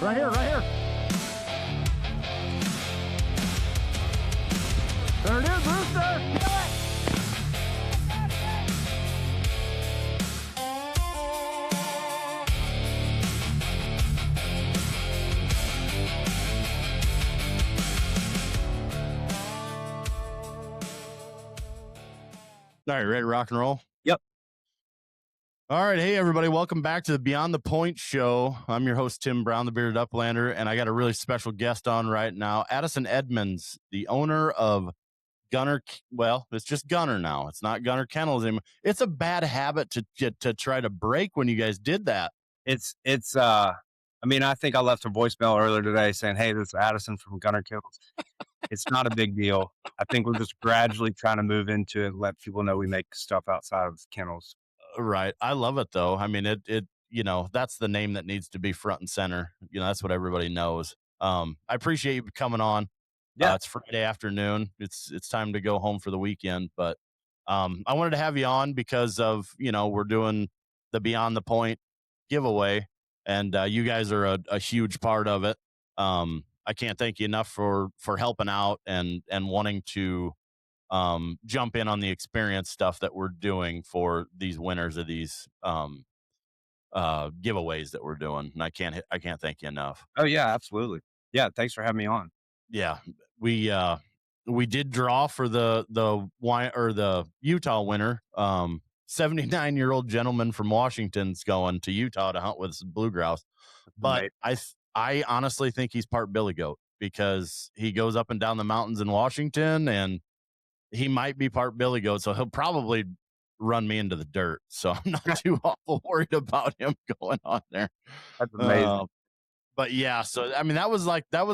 Right here, right here. There it is, Rooster. Kill it. All right, ready to rock and roll? Yep. All right. Hey, everybody. Welcome back to the Beyond the Point show. I'm your host, Tim Brown, the Bearded Uplander, and I got a really special guest on right now, Addison Edmonds, the owner of Gunner. Well, it's just Gunner now. It's not Gunner Kennels anymore. It's a bad habit to try to break when you guys did that. I mean, I think I left a voicemail earlier today saying, hey, this is Addison from Gunnar Kennels. It's not a big deal. I think we're just gradually trying to move into it and let people know we make stuff outside of kennels. Right. I love it though. I mean, it, that's the name that needs to be front and center. That's what everybody knows. I appreciate you coming on. Yeah. It's Friday afternoon. It's time to go home for the weekend, but I wanted to have you on because of, we're doing the Beyond the Point giveaway, and you guys are a huge part of it. I can't thank you enough for helping out and wanting to jump in on the experience stuff that we're doing for these winners of these giveaways that we're doing. And I can't thank you enough. Oh yeah, absolutely. Yeah. Thanks for having me on. Yeah. We did draw for the Utah winner. 79-year-old gentleman from Washington's going to Utah to hunt with blue grouse. But right. I honestly think he's part billy goat because he goes up and down the mountains in Washington, and he might be part billy goat. So he'll probably run me into the dirt. So I'm not too awful worried about him going on there. That's amazing. But yeah, so I mean, that was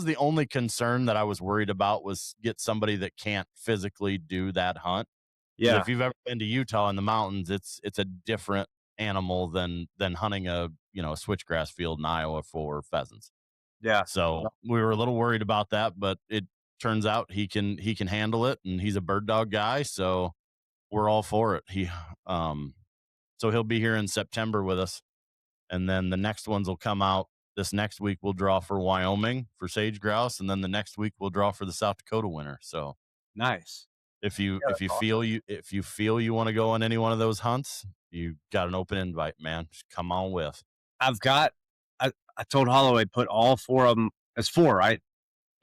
the only concern that I was worried about, was get somebody that can't physically do that hunt. Yeah. If you've ever been to Utah in the mountains, it's a different animal than hunting a switchgrass field in Iowa for pheasants. Yeah. So we were a little worried about that, but it turns out he can handle it, and he's a bird dog guy, so we're all for it. So he'll be here in September with us, and then the next ones will come out. This next week we'll draw for Wyoming for sage grouse, and then the next week we'll draw for the South Dakota winner. So nice. If you feel you want to go on any one of those hunts, you got an open invite, man. Just come on with. I told Holloway put all four of them. It's four, right?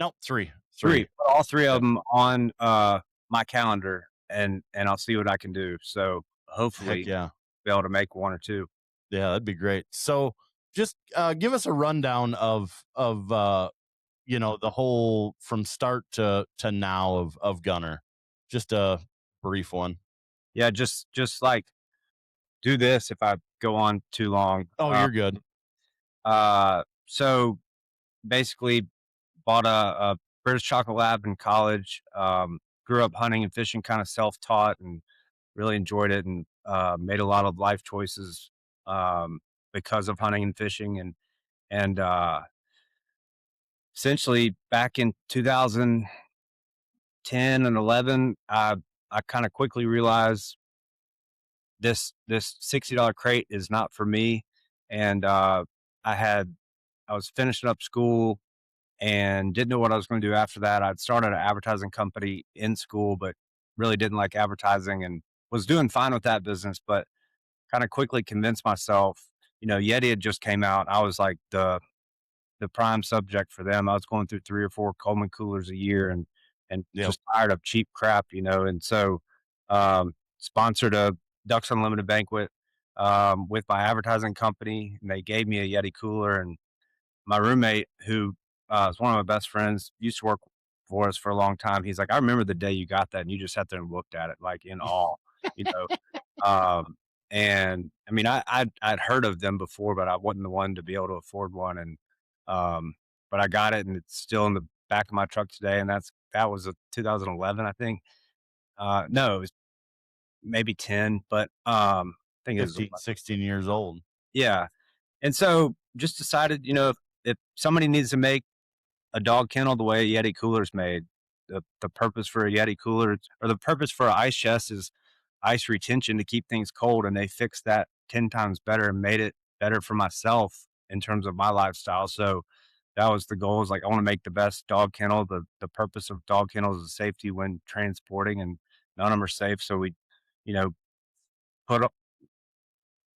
No, three. Put all three of them on my calendar, and I'll see what I can do. So hopefully, be able to make one or two. Yeah, that'd be great. So just give us a rundown of the whole from start to now of Gunner. Just a brief one. Yeah, just like do this if I go on too long. Oh, you're good. So basically bought a British Chocolate Lab in college, grew up hunting and fishing, kind of self-taught, and really enjoyed it, and made a lot of life choices because of hunting and fishing, and essentially back in 2010 and 11, I kind of quickly realized this $60 crate is not for me. And I was finishing up school and didn't know what I was going to do after that. I'd started an advertising company in school, but really didn't like advertising and was doing fine with that business, but kind of quickly convinced myself, Yeti had just came out. I was like the prime subject for them. I was going through 3 or 4 Coleman coolers a year and just tired of cheap crap, and so sponsored a Ducks Unlimited banquet with my advertising company, and they gave me a Yeti cooler. And my roommate, who is one of my best friends, used to work for us for a long time. He's like, I remember the day you got that, and you just sat there and looked at it like in awe, and I mean, I'd heard of them before, but I wasn't the one to be able to afford one. And but I got it, and it's still in the back of my truck today. And that was a 2011, I think. No, it was maybe 10, but I think 15, it was 16 years old. Yeah. And so just decided, if somebody needs to make a dog kennel the way a Yeti cooler is made, the purpose for a Yeti cooler, or the purpose for an ice chest, is ice retention to keep things cold. And they fixed that 10 times better and made it better for myself in terms of my lifestyle. So that was the goal. Is like, I want to make the best dog kennel. The purpose of dog kennels is safety when transporting, and none of them are safe. So we, you know, put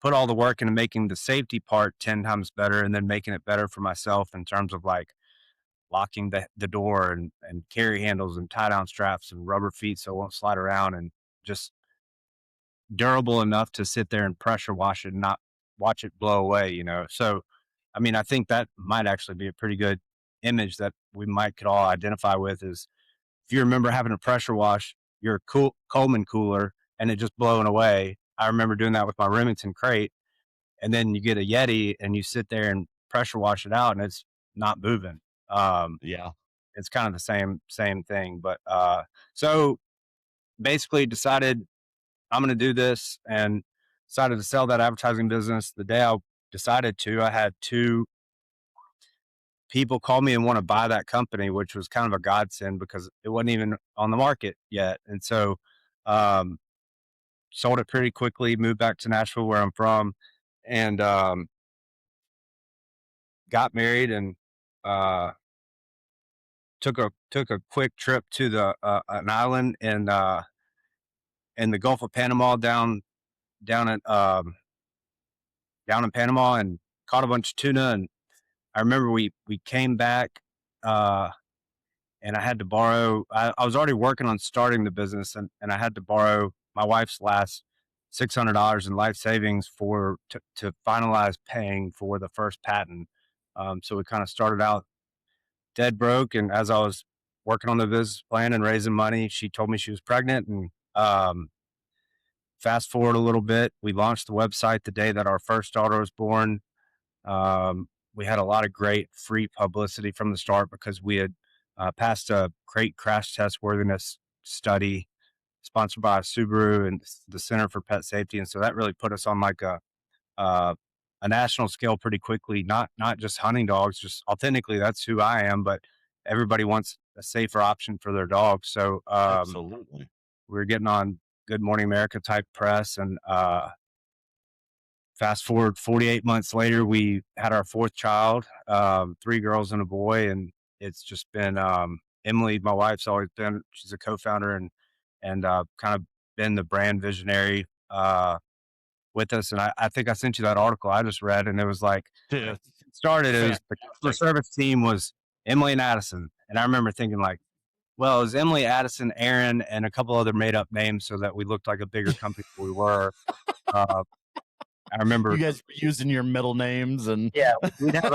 put all the work into making the safety part 10 times better, and then making it better for myself in terms of like locking the door, and carry handles and tie down straps and rubber feet so it won't slide around, and just durable enough to sit there and pressure wash it and not watch it blow away, you know? So, I mean, I think that might actually be a pretty good image that we might could all identify with is if you remember having a pressure wash your Coleman cooler and it just blowing away. I remember doing that with my Remington crate. And then you get a Yeti and you sit there and pressure wash it out and it's not moving. Um, Yeah. it's kind of the same thing. But so basically decided I'm going to do this and decided to sell that advertising business. The day I decided to, I had two people call me and want to buy that company, which was kind of a godsend because it wasn't even on the market yet. And so, um, sold it pretty quickly, moved back to Nashville where I'm from, and got married, and uh, took a quick trip to the an island in the Gulf of Panama down at down in Panama, and caught a bunch of tuna. And I remember we came back, uh, and I had to borrow. I was already working on starting the business, and I had to borrow my wife's last $600 in life savings to finalize paying for the first patent. So we kind of started out dead broke, and as I was working on the business plan and raising money, she told me she was pregnant, and fast forward a little bit, we launched the website the day that our first daughter was born. We had a lot of great free publicity from the start because we had passed a great crash test worthiness study sponsored by Subaru and the Center for Pet Safety, and so that really put us on like uh, a national scale pretty quickly. Not just hunting dogs, just authentically, that's who I am. But everybody wants a safer option for their dogs, so Absolutely. we were getting on Good Morning America type press, and fast forward 48 months later, we had our fourth child, three girls and a boy, and it's just been Emily, my wife's always been. She's a co-founder and kind of been the brand visionary with us. And I think I sent you that article I just read, and it was like Yeah. it started. It was the customer Fantastic. service team was Emily and Addison, and I remember thinking like, well, it was Emily, Addison, Aaron, and a couple other made up names so that we looked like a bigger company than we were. Uh, I You remember, guys were using your middle names and yeah, we'd have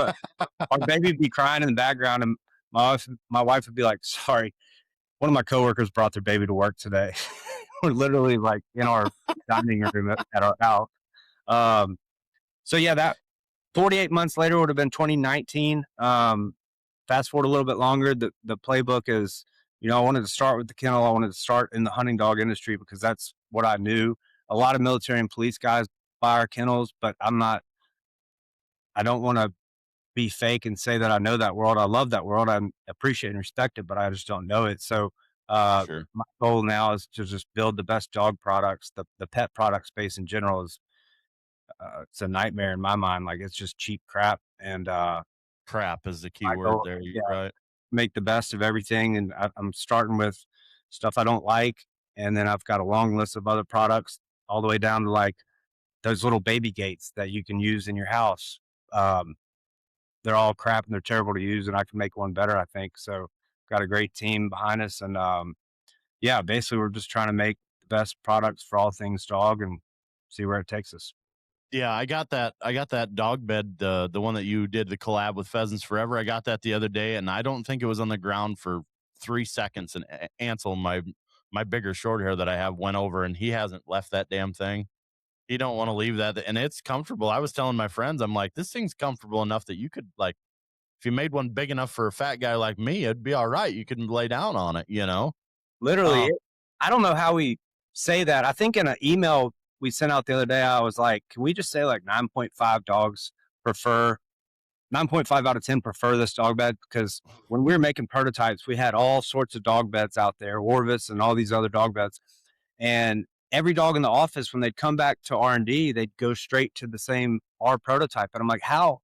our baby would be crying in the background, and my wife would be like, "Sorry, one of my coworkers brought their baby to work today." We're literally like in our dining room at our house. Um, so yeah, that 48 months later would have been 2019. Fast forward a little bit longer, the playbook is, I wanted to start with the kennel. I wanted to start in the hunting dog industry because that's what I knew. A lot of military and police guys buy our kennels, but I don't want to be fake and say that I know that world. I love that world. I appreciate and respect it, but I just don't know it. So sure. my goal now is to just build the best dog products. The pet product space in general is it's a nightmare in my mind. Like it's just cheap crap, and Crap is the key my word goal, there. yeah, You're right. make the best of everything. And I'm starting with stuff I don't like, and then I've got a long list of other products all the way down to like those little baby gates that you can use in your house. Um, they're all crap and they're terrible to use, and I can make one better, I think. So got a great team behind us, and yeah, basically we're just trying to make the best products for all things dog and see where it takes us. Yeah, I got that dog bed, the one that you did the collab with Pheasants Forever. I got that the other day, and I don't think it was on the ground for 3 seconds. And Ansel, my bigger short hair that I have, went over, and he hasn't left that damn thing. He don't want to leave that, and it's comfortable. I was telling my friends, I'm like, this thing's comfortable enough that you could like, if you made one big enough for a fat guy like me, it'd be all right. You can lay down on it, you know. Literally, Uh, I don't know how we say that. I think in an email we sent out the other day, I was like, can we just say like 9.5 dogs prefer 9.5 out of 10 prefer this dog bed? Because when we were making prototypes, we had all sorts of dog beds out there, Orvis and all these other dog beds. And every dog in the office, when they'd come back to R&D, they'd go straight to the same R prototype. And I'm like, how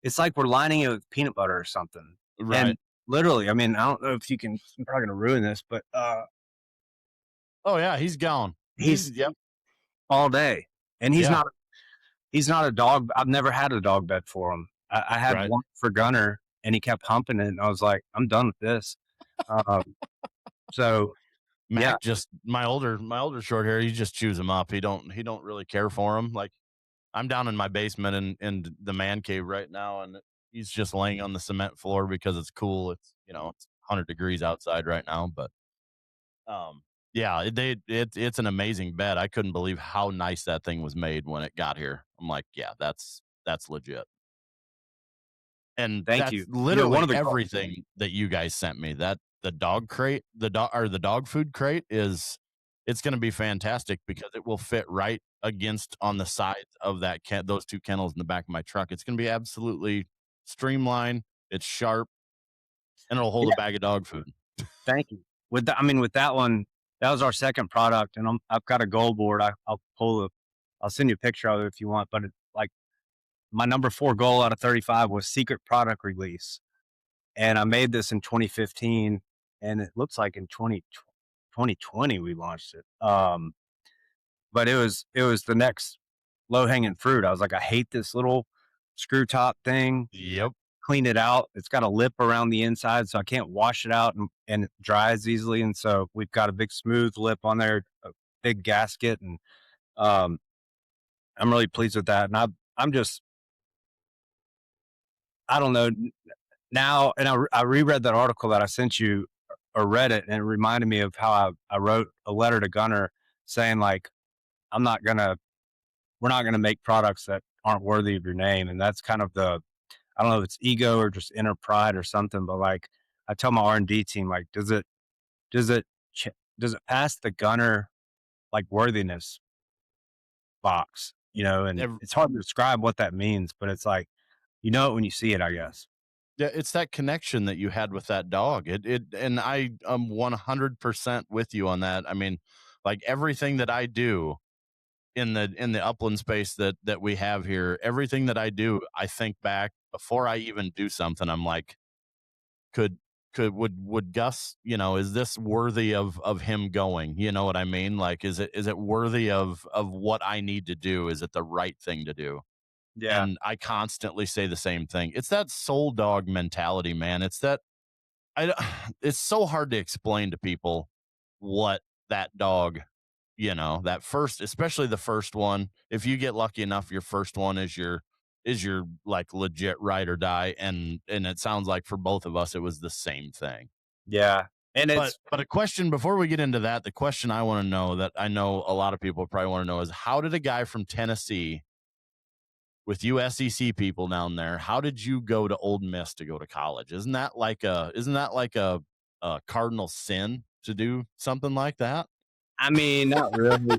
it's like we're lining it with peanut butter or something. Right. And literally, I mean, I don't know if you can. I'm probably gonna ruin this, but Oh yeah, he's gone. He's he's yep. all day, and Yeah. he's not a dog. I've never had a dog bed for him. I had Right. one for Gunner, and he kept humping it, and I was like, I'm done with this. Um, so yeah, Mac just my older short hair, he just chews him up. He don't really care for him. Like I'm down in my basement in the man cave right now, and he's just laying on the cement floor because it's cool. It's 100 degrees outside right now, but um, yeah, it's an amazing bed. I couldn't believe how nice that thing was made when it got here. I'm like, yeah, that's legit. And thank that's you. You know, one literally of the everything that you guys sent me. That the dog crate, the dog food crate is it's going to be fantastic because it will fit right against on the sides of those two kennels in the back of my truck. It's going to be absolutely streamlined. It's sharp and it'll hold a yeah, bag of dog food. thank you. With that, I mean, with that one, that was our second product, and I've got a goal board. I'll send you a picture of it if you want. But like my number 4 goal out of 35 was secret product release, and I made this in 2015, and it looks like in 2020 we launched it. But it was the next low hanging fruit. I was like, I hate this little screw top thing. Yep. Clean it out. It's got a lip around the inside, so I can't wash it out and it dries easily. And so we've got a big smooth lip on there, a big gasket, and um, I'm really pleased with that. And I'm just I don't know now. And I reread that article that I sent you or read it, and it reminded me of how I wrote a letter to Gunner saying like I'm not gonna we're not gonna make products that aren't worthy of your name. And that's kind of the I don't know if it's ego or just inner pride or something, but like I tell my R&D team, like, does it ch- does it pass the Gunner like worthiness box? You know, and Ev- it's hard to describe what that means, but it's like you know it when you see it, I guess. Yeah, it's that connection that you had with that dog. And I am 100% with you on that. I mean, like everything that I do in the upland space that we have here, everything that I do, I think back before I even do something. I'm like, could would Gus, is this worthy of him going? You know what I mean? Like, is it worthy of what I need to do? Is it the right thing to do? Yeah, And I constantly say the same thing. It's that soul dog mentality, man. It's that I. It's so hard to explain to people what that dog that first, especially the first one, if you get lucky enough, your first one is your like legit ride or die. And it sounds like for both of us, it was the same thing. yeah, and But a question before we get into that, the question I want to know that I know a lot of people probably want to know is how did a guy from Tennessee with you SEC people down there, how did you go to Old Miss to go to college? Isn't that like a cardinal sin to do something like that? I mean, not really.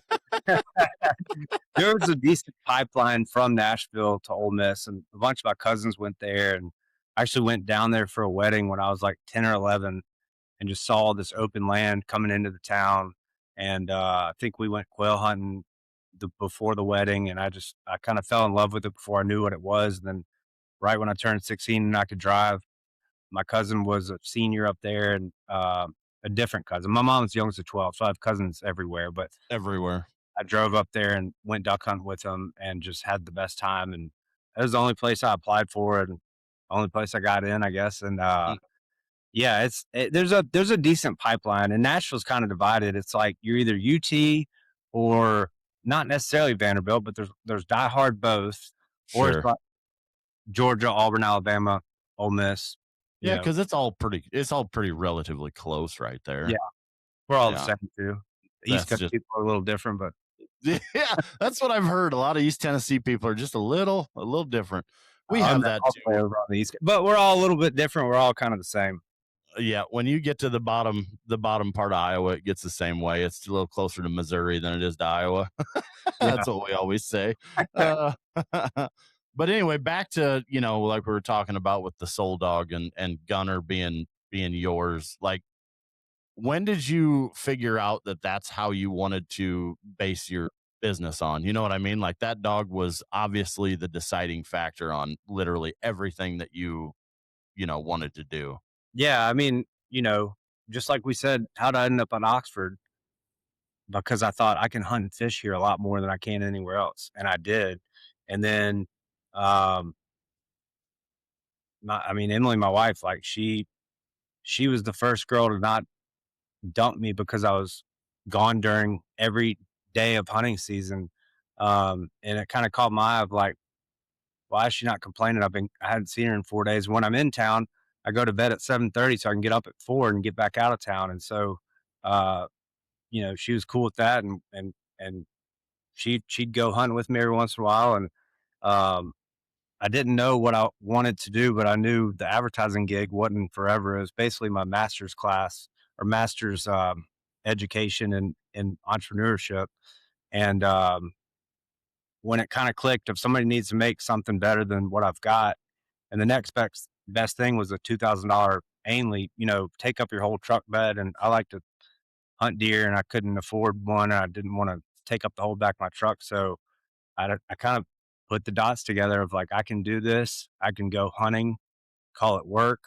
There was a decent pipeline from Nashville to Ole Miss, and a bunch of my cousins went there, and I actually went down there for a wedding when I was like 10 or 11, and just saw this open land coming into the town. And I think we went quail hunting before the wedding, and I kind of fell in love with it before I knew what it was. And then right when I turned 16 and I could drive, my cousin was a senior up there, and a different cousin. My mom's youngest of 12, so I have cousins everywhere. But Everywhere. I drove up there and went duck hunting with him, and just had the best time. And that was the only place I applied for, and the only place I got in, I guess. And Mm, yeah, there's a decent pipeline, and Nashville's kind of divided. It's like you're either UT or not necessarily Vanderbilt, but there's diehard both, or it's sure. like Georgia, Auburn, Alabama, Ole Miss. You Yeah, know, because it's all pretty relatively close right yeah, there. we're all the Yeah. same too. The East That's Coast just people are a little different, but yeah, that's what I've heard. A lot of East Tennessee people are just a little different. We I'm have that that all the way too. over on the East. But we're all a little bit different. We're all kind of the same. Yeah, when you get to the bottom part of Iowa, it gets the same way. It's a little closer to Missouri than it is to Iowa. Yeah, That's what we always say. Uh, but anyway, back to like we were talking about with the Soul Dog and Gunner being yours. Like, when did you figure out that that's how you wanted to base your business on. You know what I mean? Like that dog was obviously the deciding factor on literally everything that you wanted to do. Yeah, I mean, just like we said, how'd I end up in Oxford? Because I thought I can hunt and fish here a lot more than I can anywhere else, and I did. And then, um, Emily, my wife, like she was the first girl to not dump me because I was gone during every day of hunting season. And it kind of caught my eye of like, why is she not complaining? I hadn't seen her in 4 days. When I'm in town, I go to bed at 7:30 so I can get up at 4 and get back out of town. And so, uh, she was cool with that, and she'd go hunting with me every once in a while. And um, I didn't know what I wanted to do, but I knew the advertising gig wasn't forever. It was basically my master's class or master's education in entrepreneurship. And when it kind of clicked, if somebody needs to make something better than what I've got, and the next best thing was a $2,000 Ainley, take up your whole truck bed. And I like to hunt deer, and I couldn't afford one. And I didn't want to take up the whole back of my truck. So I kind of put the dots together of like, I can do this. I can go hunting, call it work.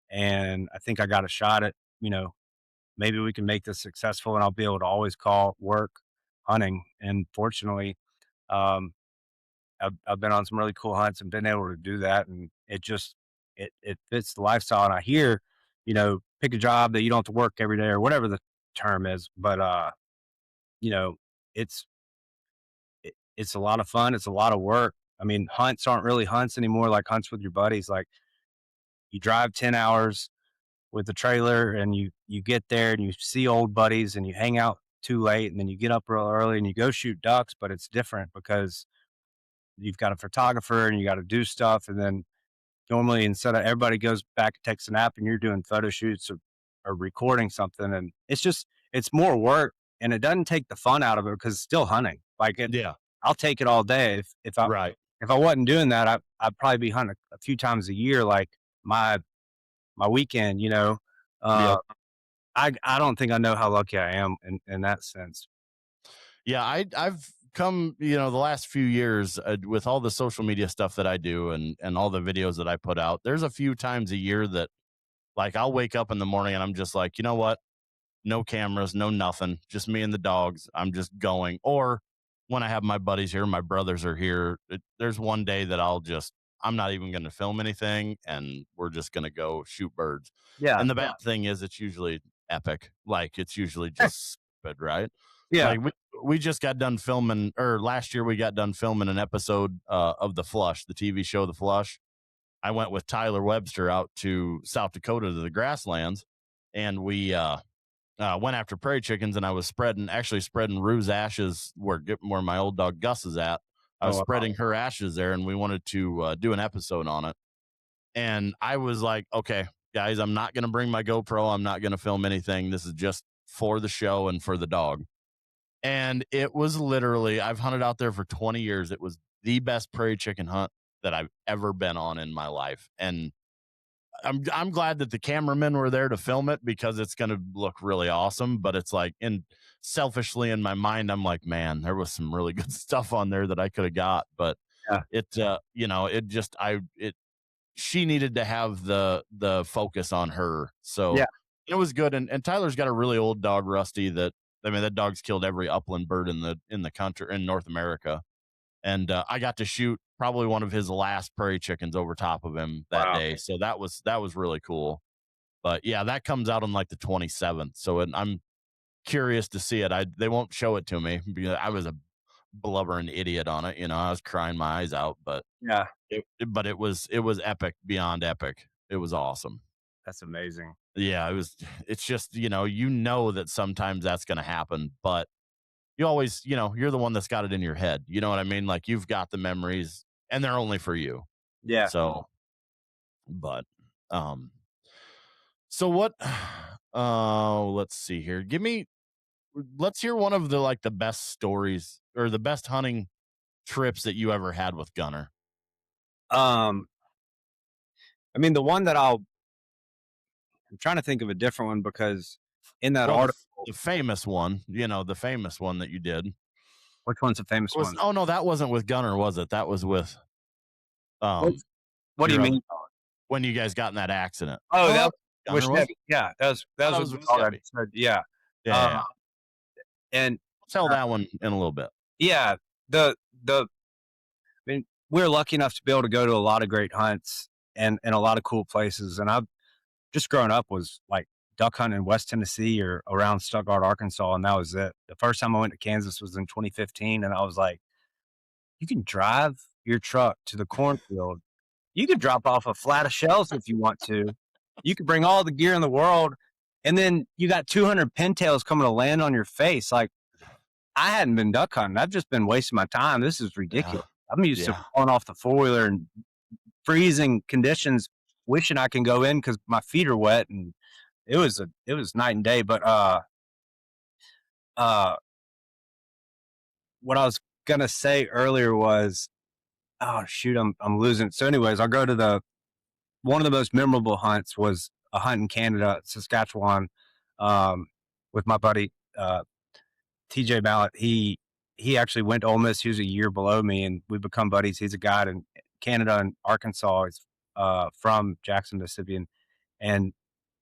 And I think I got a shot at, maybe we can make this successful, and I'll be able to always call work hunting. And fortunately, um, I've been on some really cool hunts and been able to do that. And it fits the lifestyle. And I hear, pick a job that you don't have to work every day or whatever the term is. But, you know, it's, it's a lot of fun. It's a lot of work. I mean, hunts aren't really hunts anymore, like hunts with your buddies. Like you drive 10 hours with the trailer, and you get there and you see old buddies and you hang out too late, and then you get up real early and you go shoot ducks. But it's different because you've got a photographer and you got to do stuff. And then normally, instead of everybody goes back and takes a nap, and you're doing photo shoots or recording something, and it's more work, and it doesn't take the fun out of it because it's still hunting. Like it, Yeah. I'll take it all day. Right. If I wasn't doing that, I'd probably be hunting a few times a year, like my my weekend. Uh, Yep. I don't think I know how lucky I am in that sense. Yeah, I've come, the last few years with all the social media stuff that I do and all the videos that I put out. There's a few times a year that like I'll wake up in the morning and I'm just like, you know what? No cameras, no nothing, just me and the dogs. I'm just going. Or when I have my buddies here, my brothers are here. There's one day that I'm not even going to film anything, and we're just going to go shoot birds. Yeah, And the bad thing is, it's usually epic. Like it's usually just stupid, right? yeah. Like we just got done filming, or last year we got done filming an episode of The Flush, the TV show The Flush. I went with Tyler Webster out to South Dakota to the grasslands, and we went after prairie chickens, and I was actually spreading Rue's ashes where my old dog Gus is at. I was Oh, wow. spreading her ashes there, and we wanted to do an episode on it. And I was like, okay, guys, I'm not going to bring my GoPro. I'm not going to film anything. This is just for the show and for the dog. And it was literally, I've hunted out there for 20 years. It was the best prairie chicken hunt that I've ever been on in my life. And I'm glad that the cameramen were there to film it because it's going to look really awesome. But it's like, selfishly in my mind, I'm like, man, there was some really good stuff on there that I could have got. But Yeah, it just, she needed to have the focus on her. So yeah. it was good. And Tyler's got a really old dog, Rusty, that dog's killed every upland bird in the country, in North America. And I got to shoot probably one of his last prairie chickens over top of him that Wow. day. So that was really cool. But yeah, that comes out on like the 27th. So I'm curious to see it. They won't show it to me because I was a blubbering idiot on it. I was crying my eyes out, but Yeah, it was epic beyond epic. It was awesome. that's amazing. Yeah, it's just, that sometimes that's going to happen, but you always, you're the one that's got it in your head. You know what I mean? Like you've got the memories and they're only for you. Yeah. So, but, um, so what, let's see here. Let's hear one of the best stories or the best hunting trips that you ever had with Gunner. Um, the one that I'm trying to think of a different one because in that Well, article, the famous one, the famous one that you did. Which one's the famous Was one? oh no, that wasn't with Gunner, was it? That was with What, um what do you your other mean? dog when you guys got in that accident. Oh, Oh, that that was Gunner was? Chevy. Yeah, that Oh, was that with was the with dog I Chevy. said, yeah. Yeah, yeah, Uh, yeah. and Tell uh, that one in a little bit. yeah, the I mean, we're lucky enough to be able to go to a lot of great hunts and a lot of cool places. And I've just growing up was like duck hunting in West Tennessee or around Stuttgart, Arkansas, and that was it. The first time I went to Kansas was in 2015, and I was like, you can drive your truck to the cornfield. You could drop off a flat of shells if you want to. You could bring all the gear in the world, and then you got 200 pintails coming to land on your face. Like, I hadn't been duck hunting. I've just been wasting my time. This is Yeah. ridiculous. I'm used to Yeah. pulling off the four wheeler and freezing conditions, wishing I can go in because my feet are wet, and it was night and day. But uh, what I was gonna say earlier was, oh shoot, I'm losing. So, anyways, I'll go to the one of the most memorable hunts was a hunt in Canada, Saskatchewan, um, with my buddy TJ Mallett. He actually went to Ole Miss. He was a year below me, and we become buddies. He's a guide in Canada and Arkansas. He's from Jackson, Mississippi, and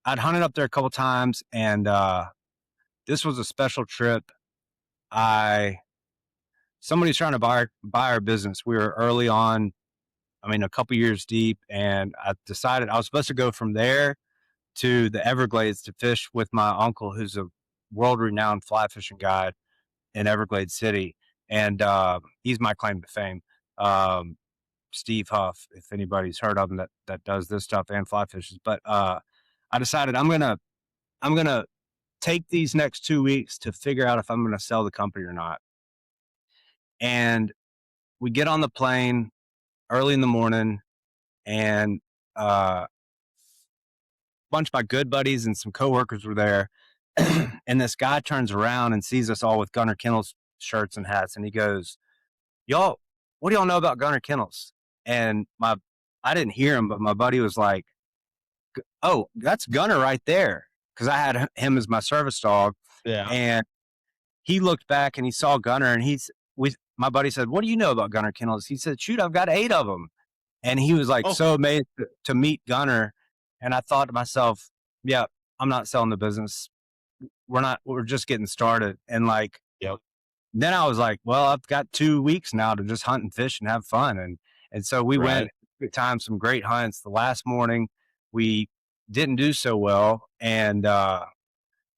I'd hunted up there a couple times, and this was a special trip. I Somebody's trying to buy our business. We were early on. I mean, a couple years deep, and I decided I was supposed to go from there to the Everglades to fish with my uncle, who's a world-renowned fly fishing guide in Everglades City, and he's my claim to fame. Um, Steve Huff, if anybody's heard of him, that does this stuff and fly fishes. But I decided I'm gonna take these next 2 weeks to figure out if I'm gonna sell the company or not. And we get on the plane early in the morning, and a bunch of my good buddies and some coworkers were there. And this guy turns around and sees us all with Gunnar Kennels shirts and hats, and he goes, "Y'all, what do y'all know about Gunnar Kennels?" And I didn't hear him, but my buddy was like, "Oh, that's Gunnar right there," because I had him as my service dog, Yeah. and he looked back and he saw Gunnar, and my buddy said, "What do you know about Gunnar Kennels?" He said, "Shoot, I've got 8 of them." And he was like Oh, so amazed to meet Gunnar. And I thought to myself, yeah, I'm not selling the business. We're just getting started. And like, yep. then I was like, well, I've got 2 weeks now to just hunt and fish and have fun. And so we went, Right. good time, some great hunts. The last morning we didn't do so well. And,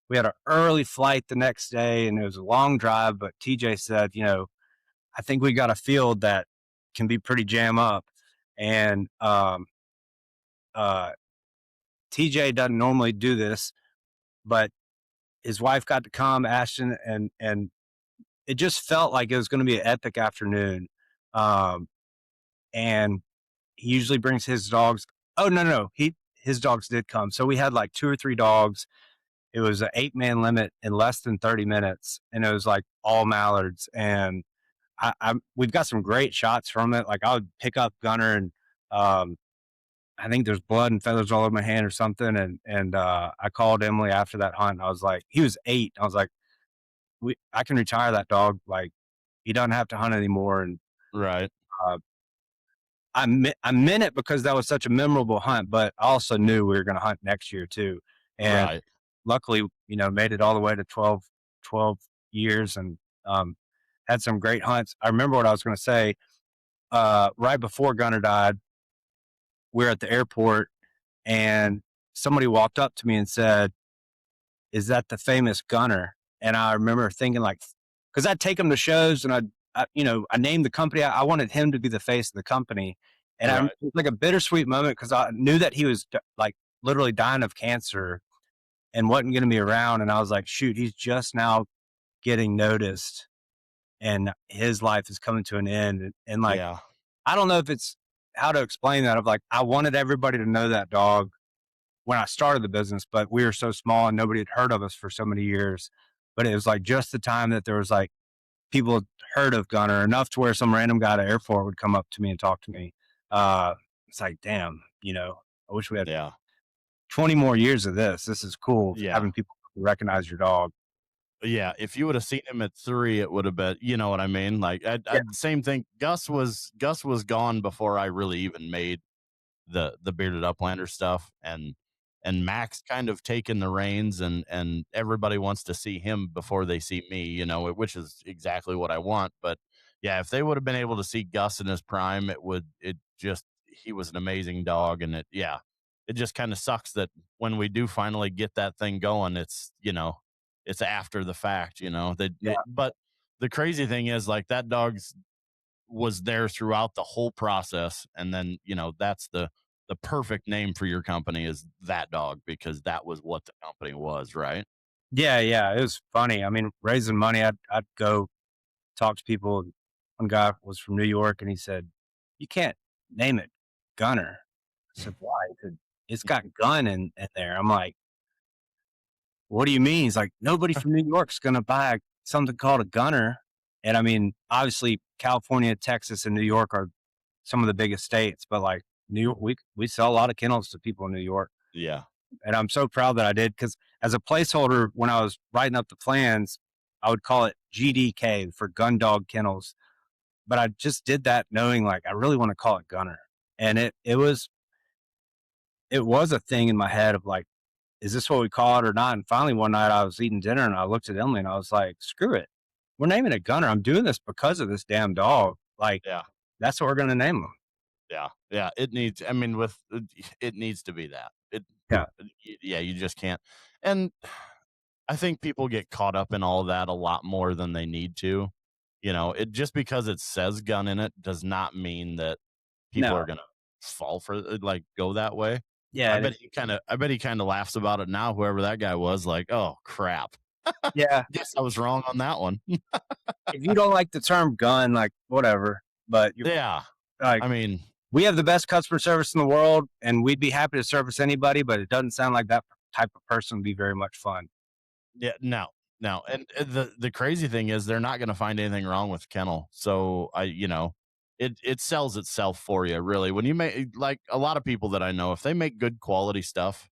we had an early flight the next day, and it was a long drive, but TJ said, I think we got a field that can be pretty jam up. And uh, TJ doesn't normally do this, but his wife got to come, Ashton, and it just felt like it was going to be an epic afternoon. Um, and he usually brings his dogs. Oh no, his dogs did come. So we had like 2 or 3 dogs. It was an 8-man limit in less than 30 minutes, and it was like all mallards. And we've got some great shots from it. Like I would pick up Gunner, and um, I think there's blood and feathers all over my hand or something. And I called Emily after that hunt. And I was like, he was 8. I was like, I can retire that dog. Like he doesn't have to hunt anymore. And Right. uh, I meant it because that was such a memorable hunt, but I also knew we were going to hunt next year too. And Right. luckily, made it all the way to 12 years, and had some great hunts. I remember what I was going to say. Right before Gunner died, we were at the airport, and somebody walked up to me and said, "Is that the famous Gunner?" And I remember thinking, like, because I'd take him to shows, and I named the company. I wanted him to be the face of the company, and it Right. was like a bittersweet moment because I knew that he was like literally dying of cancer and wasn't going to be around. And I was like, shoot, he's just now getting noticed, and his life is coming to an end. And like, Yeah. I don't know if it's how to explain that. Of like, I wanted everybody to know that dog when I started the business, but we were so small and nobody had heard of us for so many years. But it was like just the time that there was like people had heard of Gunner enough to where some random guy at the airport would come up to me and talk to me. It's like, damn, I wish we had Yeah. 20 more years of this. This is cool Yeah. having people recognize your dog. Yeah, if you would have seen him at 3, it would have been, you know what I mean? Like, Yeah, same thing. Gus was gone before I really even made the bearded uplander stuff, and Max kind of taken the reins, and everybody wants to see him before they see me, you know, which is exactly what I want. But yeah, if they would have been able to see Gus in his prime, it just he was an amazing dog, and it just kind of sucks that when we do finally get that thing going, it's after the fact, yeah, but the crazy thing is, like, that dog's was there throughout the whole process, and then that's the perfect name for your company, is that dog, because that was what the company was, right? yeah, yeah. It was funny. I mean, raising money, I'd go talk to people. One guy was from New York, and he said, "You can't name it Gunner." I said, "Why?" He said, "It's got gun in there." I'm like, "What do you mean?" He's like, "Nobody from New York's gonna buy something called a Gunner." And I mean, obviously, California, Texas, and New York are some of the biggest states, but like New York, we sell a lot of kennels to people in New York, Yeah. and I'm so proud that I did because as a placeholder, when I was writing up the plans, I would call it GDK for Gun Dog Kennels, but I just did that knowing like I really want to call it Gunner, and it was a thing in my head of like, is this what we call it or not? And finally, one night I was eating dinner and I looked at Emily and I was like, screw it, we're naming it Gunner. I'm doing this because of this damn dog. Like Yeah. that's what we're gonna name him. Yeah. Yeah, it needs, I mean, with it needs to be that. Yeah, Yeah, you just can't. And I think people get caught up in all of that a lot more than they need to. It just because it says gun in it does not mean that people no, are gonna fall for like, go that way. yeah, I bet he kinda laughs about it now, whoever that guy was, like, "Oh, crap. yeah. Guess I was wrong on that one." If you don't like the term gun, like whatever, but you Yeah. like I mean, we have the best customer service in the world, and we'd be happy to service anybody, but it doesn't sound like that type of person would be very much fun. yeah, no, no, and the crazy thing is they're not gonna find anything wrong with kennel, so it sells itself for you, really. When you make, like, a lot of people that I know, if they make good quality stuff,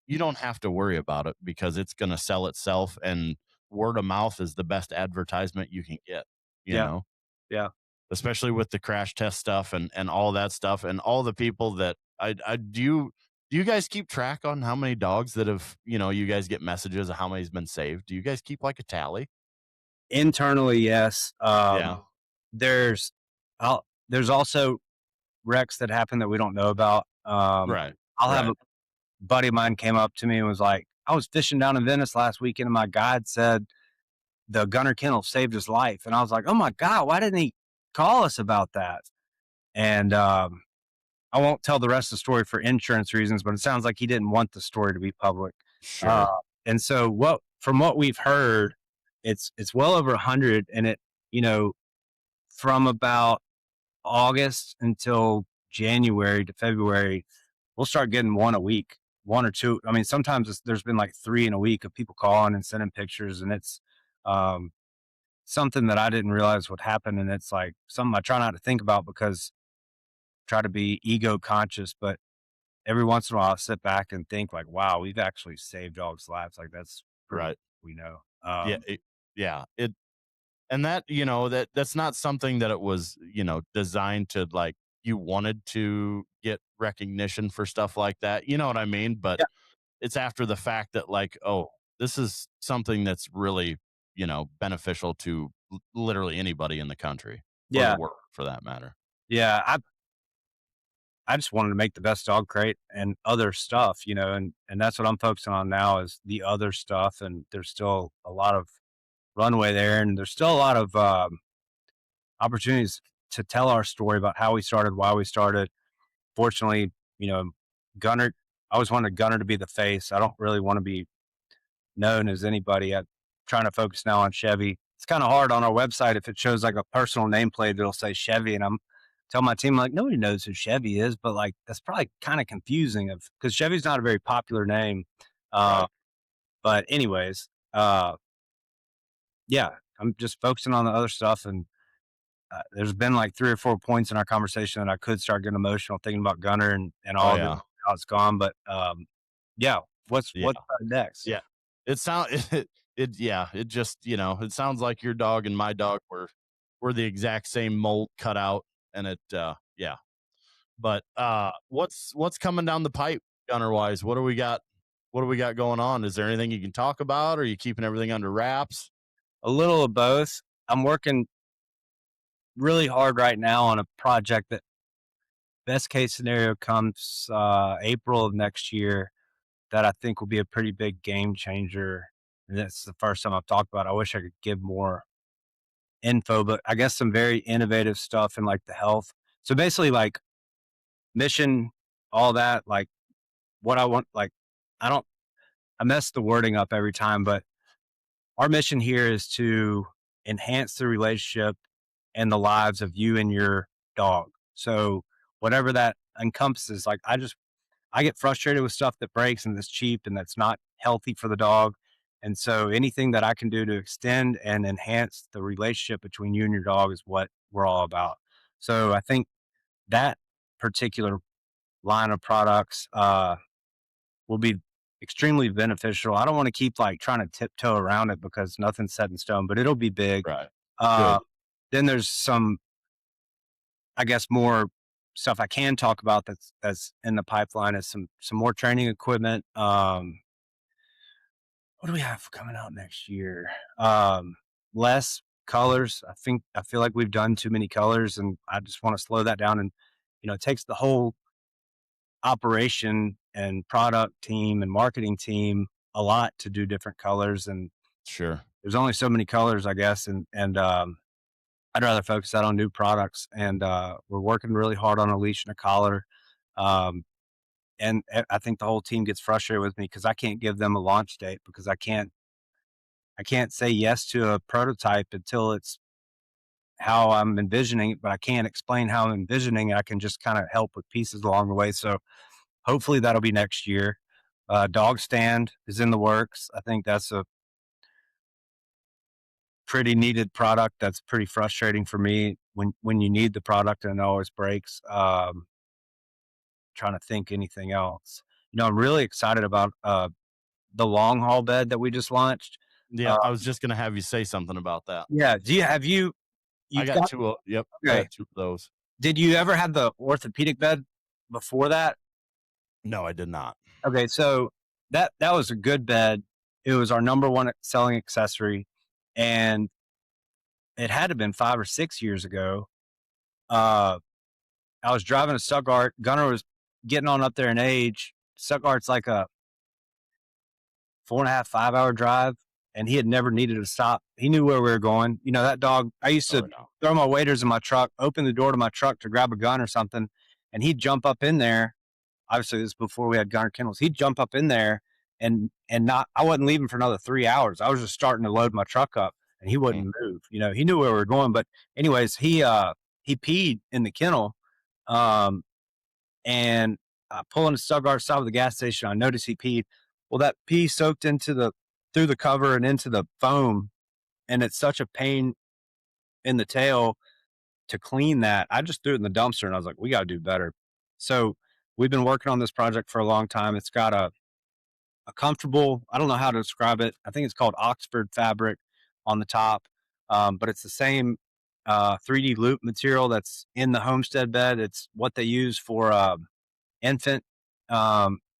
you don't have to worry about it because it's gonna sell itself, and word of mouth is the best advertisement you can get, you Yeah, know? yeah. Especially with the crash test stuff and all that stuff, and all the people that I do you guys keep track on how many dogs that have, you guys get messages of how many's been saved? Do you guys keep like a tally? Internally, yes. Yeah. There's there's also wrecks that happen that we don't know about. Right. I'll have a Right. buddy of mine came up to me and was like, "I was fishing down in Venice last weekend, and my guide said the Gunner Kennels saved his life." And I was like, "Oh my god, why didn't he call us about that?" And I won't tell the rest of the story for insurance reasons, but it sounds like he didn't want the story to be public. Uh, Sure. and so from what we've heard, it's well over 100, and you know, from about August until January to February, we'll start getting one a week, one or two. I mean, sometimes there's been like three in a week of people calling and sending pictures, and it's um, something that I didn't realize would happen, and it's like something I try not to think about because I try to be ego conscious, but every once in a while, I sit back and think like, "Wow, we've actually saved dogs' lives." Like that's pretty Right. we know. Yeah. Yeah. And that's not something that it was, designed to, like, you wanted to get recognition for stuff like that. You know what I mean? But Yeah, it's after the fact that, like, oh, this is something that's really, beneficial to literally anybody in the country, or the yeah, world for that matter. yeah. I just wanted to make the best dog crate and other stuff, and that's what I'm focusing on now is the other stuff. And there's still a lot of runway there, and there's still a lot of opportunities to tell our story about how we started, why we started. Fortunately, you know, Gunner. I always wanted Gunner to be the face. I don't really want to be known as anybody. I'm trying to focus now on Chevy. It's kind of hard on our website if it shows like a personal nameplate that'll say Chevy, and I'm tell my team like nobody knows who Chevy is, but like that's probably kind of confusing of because Chevy's not a very popular name. Uh, Right. but anyways, yeah, I'm just focusing on the other stuff, and there's been like three or four points in our conversation that I could start getting emotional thinking about Gunner and Oh all of it yeah. how it's gone. But yeah, what's Yeah. next? Yeah. It sound it just, it sounds like your dog and my dog were the exact same mold cut out, and yeah. But what's coming down the pipe gunner wise? What do we got? What do we got going on? Is there anything you can talk about? Or are you keeping everything under wraps? A little of both. I'm working really hard right now on a project that best case scenario comes April of next year that I think will be a pretty big game changer. And that's the first time I've talked about it. I wish I could give more info, but I guess some very innovative stuff in like the health. So basically, like mission, all that, like what I want, like I don't, I mess the wording up every time, but our mission here is to enhance the relationship and the lives of you and your dog. So whatever that encompasses, like I get frustrated with stuff that breaks and that's cheap and that's not healthy for the dog. And so anything that I can do to extend and enhance the relationship between you and your dog is what we're all about. So I think that particular line of products will be extremely beneficial. I don't want to keep like trying to tiptoe around it because nothing's set in stone, but it'll be big. Right. Uh, Good. then there's some, I guess, more stuff I can talk about that's in the pipeline is some more training equipment. What do we have coming out next year? Less colors. I feel like we've done too many colors, and I just want to slow that down. And it takes the whole operation and product team and marketing team a lot to do different colors, and Sure. there's only so many colors, I guess. And I'd rather focus out on new products. And we're working really hard on a leash and a collar. Um, and I think the whole team gets frustrated with me because I can't give them a launch date because I can't say yes to a prototype until it's how I'm envisioning it, but I can't explain how I'm envisioning it. I can just kind of help with pieces along the way. So hopefully that'll be next year. Dog stand is in the works. I think that's a pretty needed product. That's pretty frustrating for me when you need the product and it always breaks. Trying to think anything else. I'm really excited about the long haul bed that we just launched. Yeah, Uh, I was just gonna have you say something about that. yeah. Do you have you I you've got got 2 o yep, I okay? got 2 of those. Did you ever have the orthopedic bed before that? No, I did not. Okay, so that was a good bed. It was our number one selling accessory, and it had to have been 5 or 6 years ago. Uh, I was driving a Stuttgart. Gunner was getting on up there in age. Stuttgart's like a 4.5, 5 hour drive, and he had never needed to stop. He knew where we were going. That dog, I used Oh, to no. throw my waders in my truck, open the door to my truck to grab a gun or something, and he'd jump up in there. Obviously, this is before we had Gunner Kennels. He'd jump up in there and not. I wasn't leaving for another 3 hours. I was just starting to load my truck up, and he Mm, wouldn't move. He knew where we were going. But anyways, he peed in the kennel, um, and pulling the Stuttgart stop at the gas station. I noticed he peed. Well, that pee soaked into the through the cover and into the foam, and it's such a pain in the tail to clean that. I just threw it in the dumpster, and I was like, we got to do better. So we've been working on this project for a long time. It's got a comfortable, I don't know how to describe it. I think it's called Oxford fabric on the top, but it's the same 3D loop material that's in the homestead bed. It's what they use for infant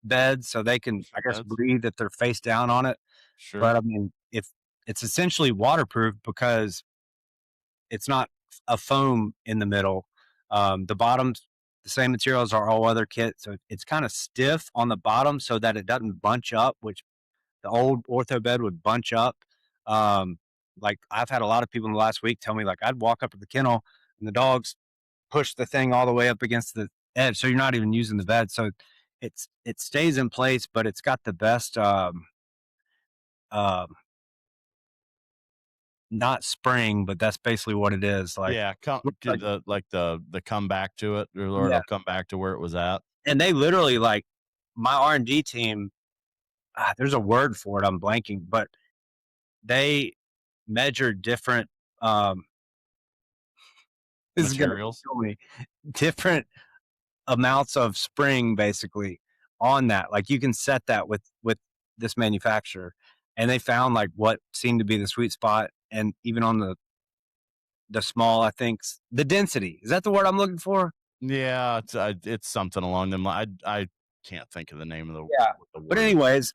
beds, so they can, I infant guess, beds? breathe if they're face down on it. Sure. But I mean, if it's essentially waterproof because it's not a foam in the middle. The bottom's the same material as our all weather kit, so it's kind of stiff on the bottom so that it doesn't bunch up, which the old ortho bed would bunch up. Like I've had a lot of people in the last week tell me, like I'd walk up to the kennel and the dogs push the thing all the way up against the edge, so you're not even using the bed. So it stays in place, but it's got the best um, not spring, but that's basically what it is. Like Yeah, come looks to like the come back to it, or yeah. it'll come back to where it was at. And they literally like my R&D team, there's a word for it, I'm blanking, but they measure different, this is gonna Materials? kill me, different amounts of spring basically on that. Like you can set that with this manufacturer. and they found like what seemed to be the sweet spot. And even on the small, I think the density, is that the word I'm looking for? Yeah, it's something along them I can't think of the name of the Yeah. what the But word is. anyways,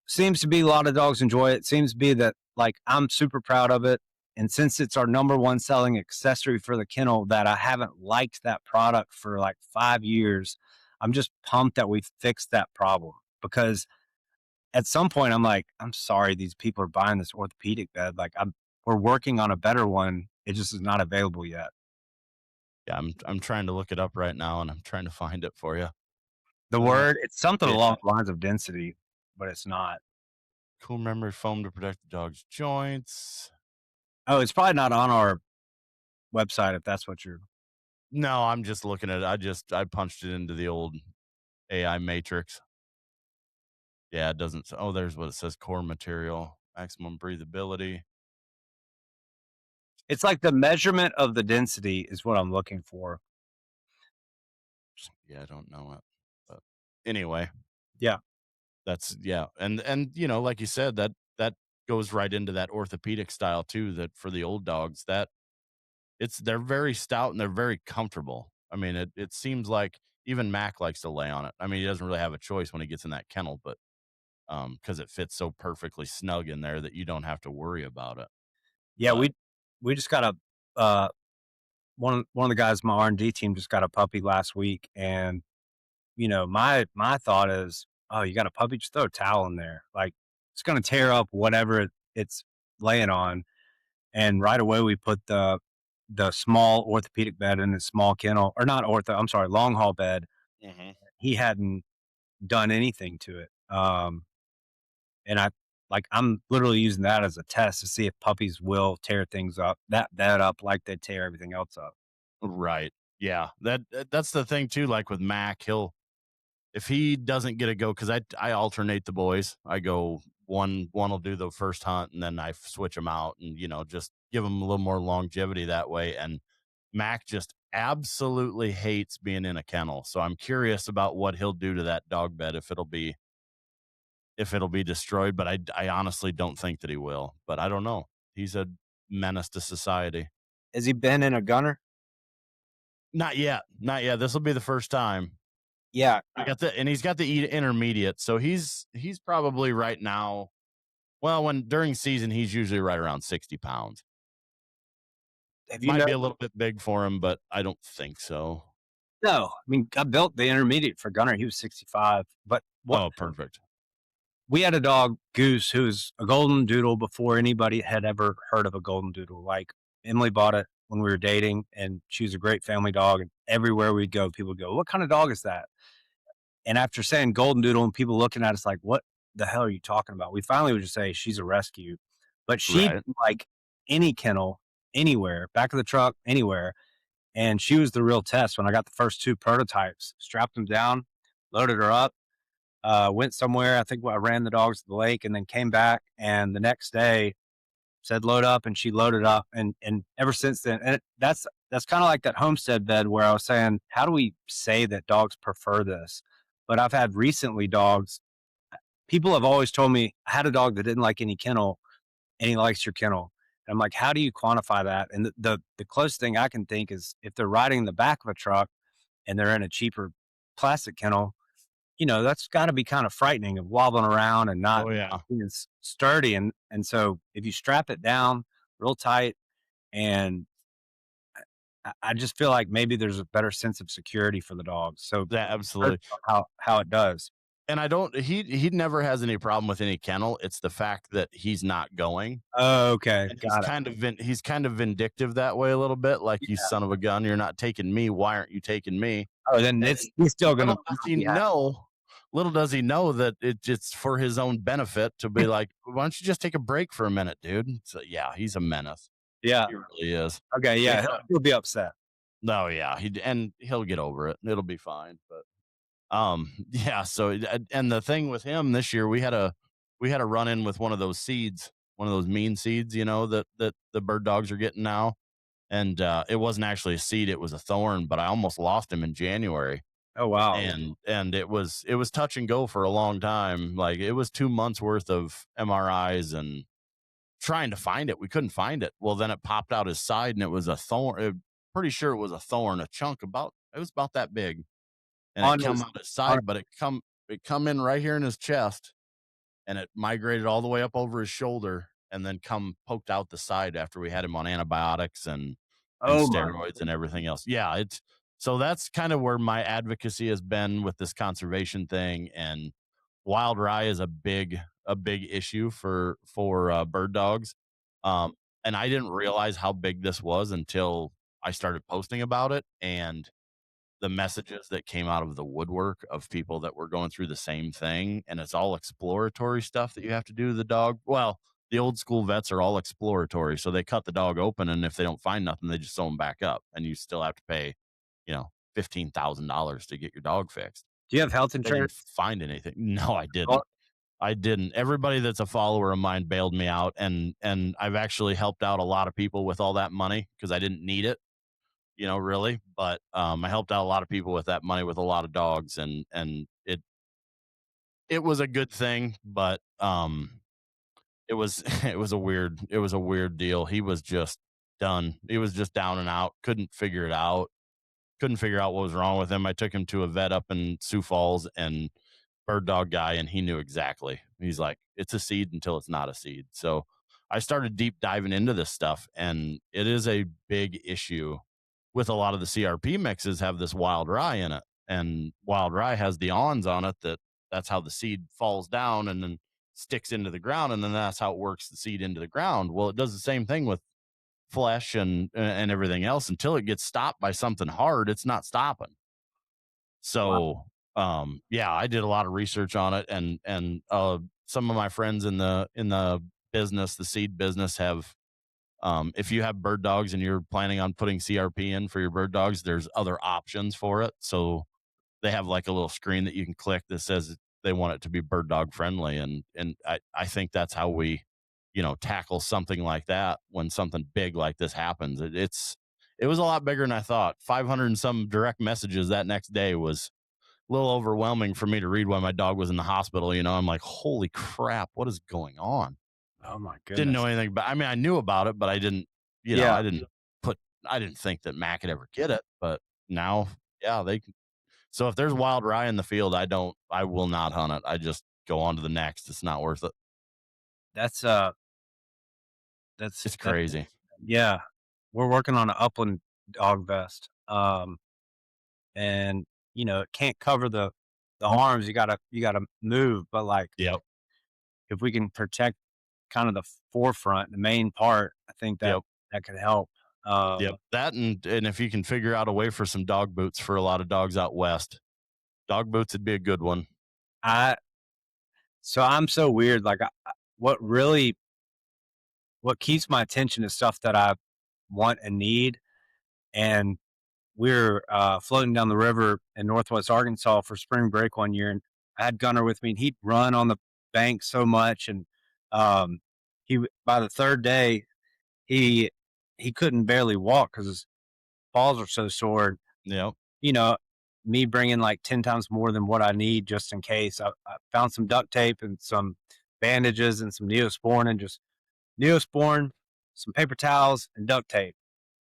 seems to be a lot of dogs enjoy it. Seems to be that like I'm super proud of it. And since it's our number one selling accessory for the kennel, that I haven't liked that product for like 5 years, I'm just pumped that we fixed that problem. Because at some point I'm like, I'm sorry, these people are buying this orthopedic bed. Like we're working on a better one. It just is not available yet. Yeah, I'm trying to look it up right now, and I'm trying to find it for you. The Uh, word, it's something yeah, along the lines of density, but it's not. cool memory foam to protect the dog's joints. Oh, it's probably not on our website if that's what you're. No, I'm just looking at it. I punched it into the old AI matrix. Yeah, it doesn't oh, there's what it says, core material, maximum breathability. It's like the measurement of the density is what I'm looking for. Yeah, I don't know it. But anyway, Yeah. that's yeah. And like you said, that goes right into that orthopedic style too, that for the old dogs, that they're very stout and they're very comfortable. I mean, it seems like even Mac likes to lay on it. I mean, he doesn't really have a choice when he gets in that kennel, but because it fits so perfectly snug in there that you don't have to worry about it. Yeah, But we just got a uh one of the guys in my R&D team just got a puppy last week, and my thought is, "Oh, you got a puppy, just throw a towel in there. Like it's going to tear up whatever it's laying on." And right away we put the small orthopedic bed in his small kennel, or not ortho, I'm sorry, long haul bed. Mhm. He hadn't done anything to it. And I'm literally using that as a test to see if puppies will tear things up, that up like they tear everything else up. Right. Yeah. That's the thing too. Like with Mac, if he doesn't get a go, because I alternate the boys. I go one will do the first hunt, and then I switch them out, and just give them a little more longevity that way. And Mac just absolutely hates being in a kennel, so I'm curious about what he'll do to that dog bed if it'll be destroyed. But I honestly don't think that he will. But I don't know. He's a menace to society. Has he been in a gunner? Not yet. Not yet. This will be the first time. Yeah. He's got the intermediate, so he's probably right now. Well, when during season, he's usually right around 60 pounds. Have you Might know? be a little bit big for him, but I don't think so. No. I mean, I built the intermediate for Gunner. He was 65. But what Oh, perfect. we had a dog, Goose, who was a golden doodle before anybody had ever heard of a golden doodle. Like Emily bought it when we were dating, and she was a great family dog. And everywhere we'd go, people would go, "What kind of dog is that?" And after saying golden doodle and people looking at us like, "What the hell are you talking about?" We finally would just say she's a rescue. But she'd Right. like any kennel, anywhere, back of the truck, anywhere. And she was the real test when I got the first two prototypes, strapped them down, loaded her up, went somewhere. I think I ran the dogs to the lake and then came back. And the next day said load up, and she loaded up. And ever since then, and that's kind of like that homestead bed where I was saying, how do we say that dogs prefer this? But I've had recently dogs. People have always told me I had a dog that didn't like any kennel, and he likes your kennel. And I'm like, how do you quantify that? And the closest thing I can think is if they're riding in the back of a truck and they're in a cheaper plastic kennel, that's got to be kind of frightening of wobbling around and not Oh yeah. being sturdy. And so if you strap it down real tight, and I just feel like maybe there's a better sense of security for the dogs. So Yeah, absolutely. how it does. And I don't. He never has any problem with any kennel. It's the fact that he's not going, Oh, okay, and he's got it. kind of he's kind of vindictive that way a little bit. Like, you Yeah. son of a gun, you're not taking me. Why aren't you taking me? Oh, then And he's still gonna little does not he be happy. know little does he know that it's for his own benefit to be like, "Why don't you just take a break for a minute, dude?" So, yeah, he's a menace. Yeah. He really is. Okay. We Yeah. had He'll be upset. No, yeah, he'll get over it. It'll be fine, but, yeah, so, and the thing with him this year, we had a run-in with one of those seeds, one of those mean seeds, that the bird dogs are getting now, and, it wasn't actually a seed, it was a thorn, but I almost lost him in January. Oh, wow. And it was touch and go for a long time. Like, it was 2 months worth of MRIs and trying to find it. We couldn't find it. Well, then it popped out his side and it was a thorn. Pretty sure it was a thorn, a chunk about it was about that big, and it On come his out his on side, but it come in right here in his chest, and it migrated all the way up over his shoulder, and then come poked out the side after we had him on antibiotics and oh my steroids and everything else. Yeah, it's so that's kind of where my advocacy has been with this conservation thing, and wild rye is a big issue for bird dogs. Um, and I didn't realize how big this was until I started posting about it, and the messages that came out of the woodwork of people that were going through the same thing, and it's all exploratory stuff that you have to do to the dog. Well, the old school vets are all exploratory, so they cut the dog open, and if they don't find nothing, they just sew them back up, and you still have to pay, $15,000 to get your dog fixed. Do you have health They didn't insurance? find anything. No, I Oh, didn't. I didn't. Everybody that's a follower of mine bailed me out, and I've actually helped out a lot of people with all that money because I didn't need it, really. But I helped out a lot of people with that money with a lot of dogs, and it was a good thing, but it was it was a weird deal. He was just done. He was just down and out. Couldn't figure out what was wrong with him. I took him to a vet up in Sioux Falls and bird dog guy, and he knew exactly. He's like, it's a seed until it's not a seed. So I started deep diving into this stuff, and it is a big issue with a lot of the CRP mixes have this wild rye in it, and wild rye has the awns on it that's how the seed falls down and then sticks into the ground, and then that's how it works the seed into the ground. Well, it does the same thing with flesh and everything else until it gets stopped by something hard. It's not stopping. wow. So, yeah, I did a lot of research on it, and some of my friends in the business, the seed business, have if you have bird dogs and you're planning on putting CRP in for your bird dogs, there's other options for it. So they have like a little screen that you can click that says they want it to be bird dog friendly, and I think that's how we, tackle something like that when something big like this happens. It was a lot bigger than I thought. 500 and some direct messages that next day was a little overwhelming for me to read when my dog was in the hospital. I'm like, holy crap, what is going on? Oh my Didn't goodness. know anything about. I mean, I knew about it, but I didn't. Yeah, Put. I didn't think that Mac could ever get it. But now, yeah, they. So if there's wild rye in the field, I don't. I will not hunt it. I just go on to the next. It's not worth it. that's, It's that crazy. yeah. We're working on an upland dog vest, and, it can't cover the arms, you gotta move, but, like, Yep. if we can protect kind of the forefront, the main part, I think that Yep. that could help. Yep. Um, That and if you can figure out a way for some dog boots for a lot of dogs out west, dog boots would be a good one. I so I'm so weird, like, what really what keeps my attention is stuff that I want and need, and we're, floating down the river in Northwest Arkansas for spring break one year, and I had Gunner with me, and he'd run on the bank so much, and, by the 3rd day, he he couldn't barely walk because his paws were so sore. Yep. You know, me bringing like 10 times more than what I need just in case. I found some duct tape and some bandages and some Neosporin and just Neosporin, some paper towels, and duct tape.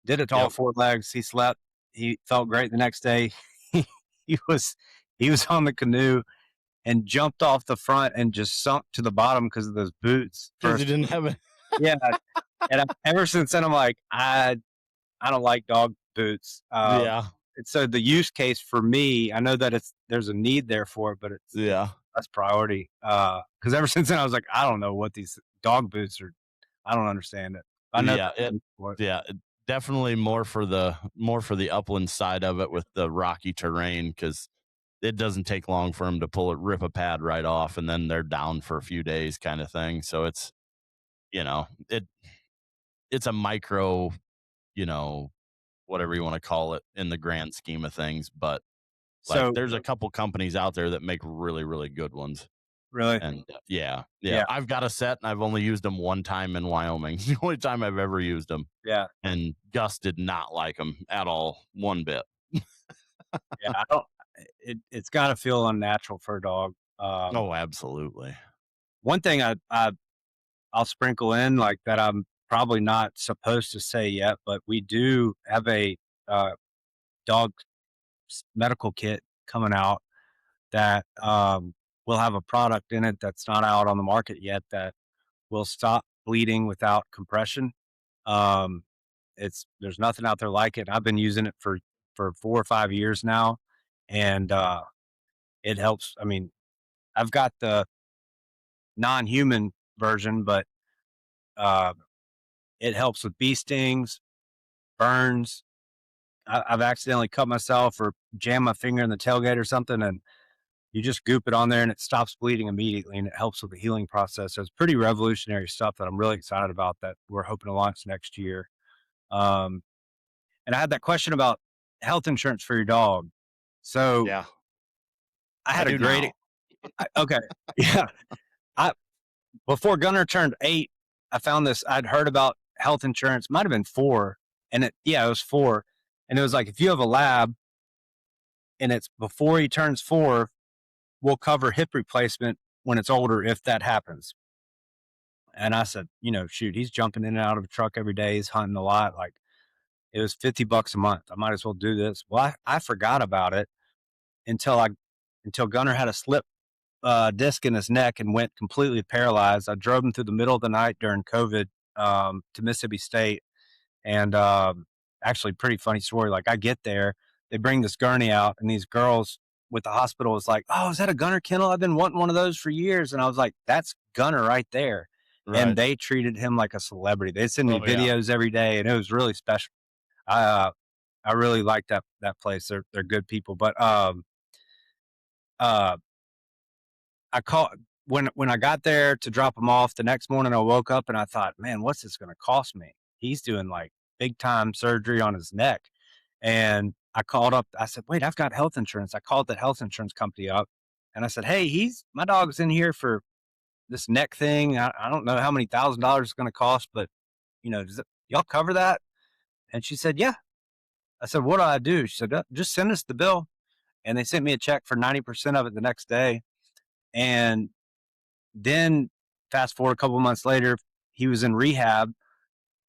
Did it to all Yep. 4 legs. He slept. He felt great the next day. he he was he was on the canoe and jumped off the front and just sunk to the bottom because of those boots Because you first. didn't have it. Yeah, and ever since then, I'm like, I don't like dog boots. Yeah. And so the use case for me, I know that there's a need there for it, but it's Yeah. less priority. Because ever since then, I was like, I don't know what these dog boots are. I don't understand it. I know Yeah. there's a It. need for it. Yeah. Definitely more for the upland side of it with the rocky terrain because it doesn't take long for them to rip a pad right off, and then they're down for a few days, kind of thing. So it's you know it it's a micro, you know whatever you want to call it in the grand scheme of things. But like, So there's a couple companies out there that make really really good ones. really, And yeah, yeah, yeah, I've got a set, and I've only used them one time in Wyoming. The only time I've ever used them, yeah, and Gus did not like them at all, one bit. yeah. I don't. it's got to feel unnatural for a dog. Oh, absolutely. One thing I'll sprinkle in like that I'm probably not supposed to say yet, but we do have a uh, dog medical kit coming out that will have a product in it that's not out on the market yet that will stop bleeding without compression. Um, there's nothing out there like it. I've been using it for 4 or 5 years now, and it helps. I mean, I've got the non-human version, but uh, it helps with bee stings, burns. I've accidentally cut myself or jammed my finger in the tailgate or something, and you just goop it on there and it stops bleeding immediately, and it helps with the healing process. So it's pretty revolutionary stuff that I'm really excited about that we're hoping to launch next year. Um, and I had that question about health insurance for your dog. So Yeah, I I had a do great, now. okay, yeah. I Before Gunner turned 8, I found this. I'd heard about health insurance. Might have been 4, and it was 4, and it was like if you have a lab and it's before he turns 4, we'll cover hip replacement when it's older if that happens. And I said, shoot, he's jumping in and out of a truck every day. He's hunting a lot. Like it was $50 a month. I might as well do this. Well, I forgot about it until Gunner had a slip disc in his neck and went completely paralyzed. I drove him through the middle of the night during COVID to Mississippi State. And actually, pretty funny story. Like I get there, they bring this gurney out, and these girls with the hospital was like, "Oh, is that a Gunner Kennel? I've been wanting one of those for years." And I was like, "That's Gunner right there." And Right. they treated him like a celebrity. They send me Oh, yeah. videos every day, and it was really special. I uh, I really like that place. They're good people. But uh, I called when I got there to drop him off the next morning. I woke up and I thought, man, what's this going to cost me? He's doing like big time surgery on his neck. And I called up. I said, wait, I've got health insurance. I called the health insurance company up and I said, hey, my dog's in here for this neck thing. I don't know how many $1,000 it's going to cost, but y'all cover that? And she said, yeah. I said, what do I do? She said, just send us the bill. And they sent me a check for 90% of it the next day. And then fast forward a couple of months later, he was in rehab.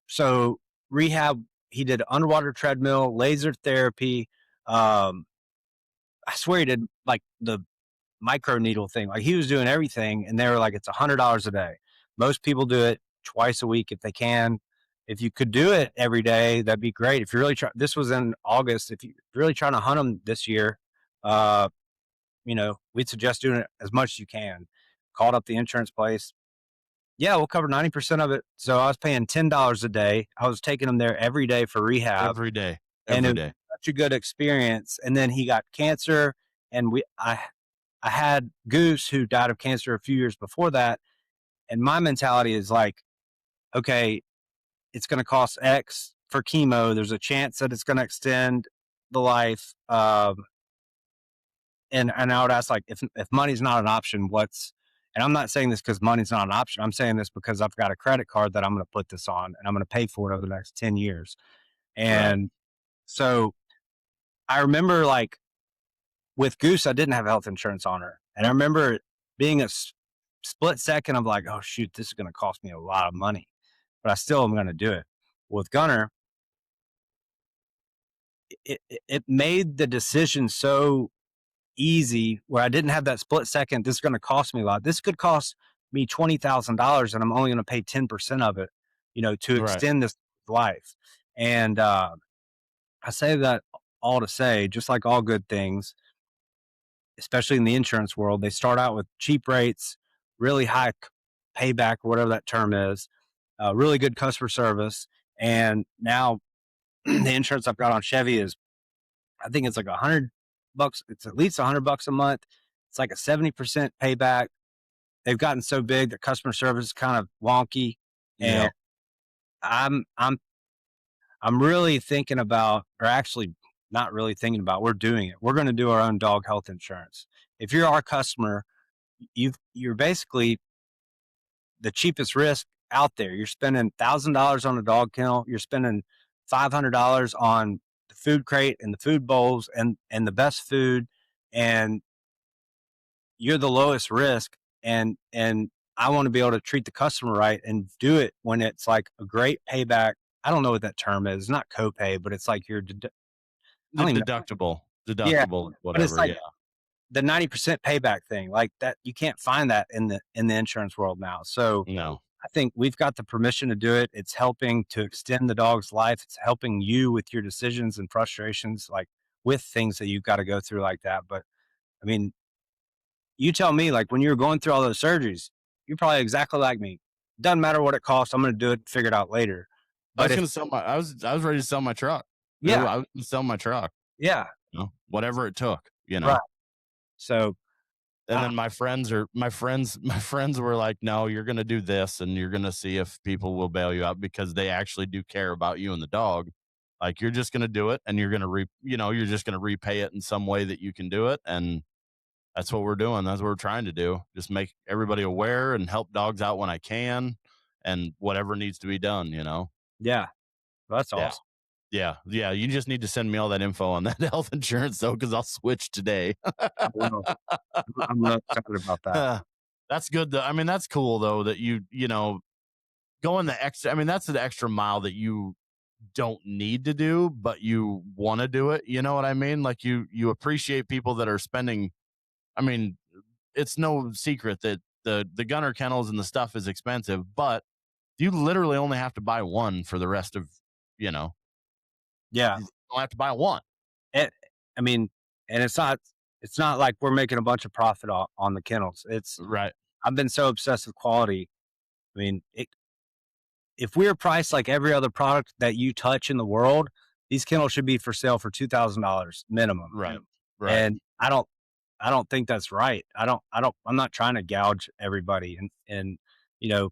So rehab, he did underwater treadmill, laser therapy. I swear he did like the micro needle thing. Like he was doing everything, and they were like, it's $100 a day. Most people do it twice a week if they can. If you could do it every day, that'd be great. If you're really trying, this was in August. If you're really trying to hunt them this year, uh, we'd suggest doing it as much as you can. Called up the insurance place. Yeah, we'll cover 90% of it. So I was paying $10 a day. I was taking him there every day for rehab, Every day. and it Every was day. such a good experience. And then he got cancer, and I had Goose who died of cancer a few years before that. And my mentality is like, okay, it's going to cost X for chemo. There's a chance that it's going to extend the life. And I would ask like, if money's not an option, and I'm not saying this because money's not an option. I'm saying this because I've got a credit card that I'm going to put this on and I'm going to pay for it over the next 10 years. Right. And so I remember like with Goose, I didn't have health insurance on her. And I remember being split second of like, oh shoot, this is going to cost me a lot of money, but I still am going to do it. With Gunner, it made the decision so easy where I didn't have that split second. This is going to cost me a lot. This could cost me $20,000 and I'm only going to pay 10% of it, to Right. extend this life. And I say that all to say, just like all good things, especially in the insurance world, they start out with cheap rates, really high payback, or whatever that term is, really good customer service. And now the insurance I've got on Chevy is, I think it's like $100. It's at least $100 a month. It's like a 70% payback. They've gotten so big that customer service is kind of wonky. And Yep. I'm I'm I'm really thinking about, or actually not really thinking about, we're doing it. We're going to do our own dog health insurance. If you're our customer, you're basically the cheapest risk out there. You're spending $1,000 on a dog kennel. You're spending $500 on the food crate and the food bowls and the best food. and you're the lowest risk, and I want to be able to treat the customer right and do it when it's like a great payback. I don't know what that term is. It's not copay, but it's like I The don't even know. Yeah, deductible, but it's whatever. like Yeah. the 90% payback thing. Like that, you can't find that in the insurance world now. So No. I think we've got the permission to do it. It's helping to extend the dog's life. It's helping you with your decisions and frustrations, like with things that you've got to go through like that. But I mean, you tell me, like when you were going through all those surgeries, you're probably exactly like me. Doesn't matter what it costs. I'm going to do it, figure it out later. I But was if, gonna sell my I was ready to sell my truck. yeah, I was gonna sell my truck, yeah, whatever it took, you right. know. So, And I, then my friends were like, "No, you're gonna do this, and you're gonna see if people will bail you out because they actually do care about you and the dog. Like you're just gonna do it, and you're just gonna repay it in some way that you can do it, and that's what we're doing. That's what we're trying to do. Just make everybody aware and help dogs out when I can, and whatever needs to be done. yeah, that's Yeah, awesome. yeah, yeah. You just need to send me all that info on that health insurance though, because I'll switch today. I will. I'm really excited about that. That's good though. I mean, that's cool though that going the extra. I mean, that's the extra mile that you don't need to do, but you want to do it. You know what I mean? Like you appreciate people that are spending. I mean, it's no secret that the Gunner Kennels and the stuff is expensive, but you literally only have to buy one for the rest of you know. Yeah. You don't have to buy one. And I mean, and it's not like we're making a bunch of profit on the kennels. Right. I've been so obsessed with quality. I mean, if we were priced like every other product that you touch in the world, these kennels should be for sale for $2,000 minimum. Right. Right. And I don't think that's right. I'm not trying to gouge everybody. And, you know,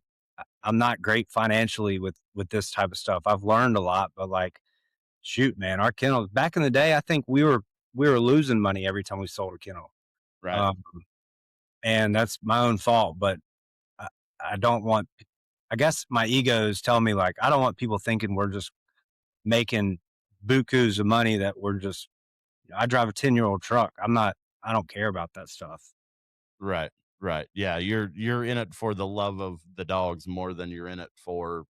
I'm not great financially with this type of stuff. I've learned a lot, but like, shoot, man, our kennels back in the day, I think we were losing money every time we sold a kennel. Right. Um, and that's my own fault, but I, I don't want, I guess my ego is telling me like, I don't want people thinking we're just making bukus of money that we're just, I drive a 10-year-old truck. I don't care about that stuff. Right. Right. Yeah, you're in it for the love of the dogs more than you're in it for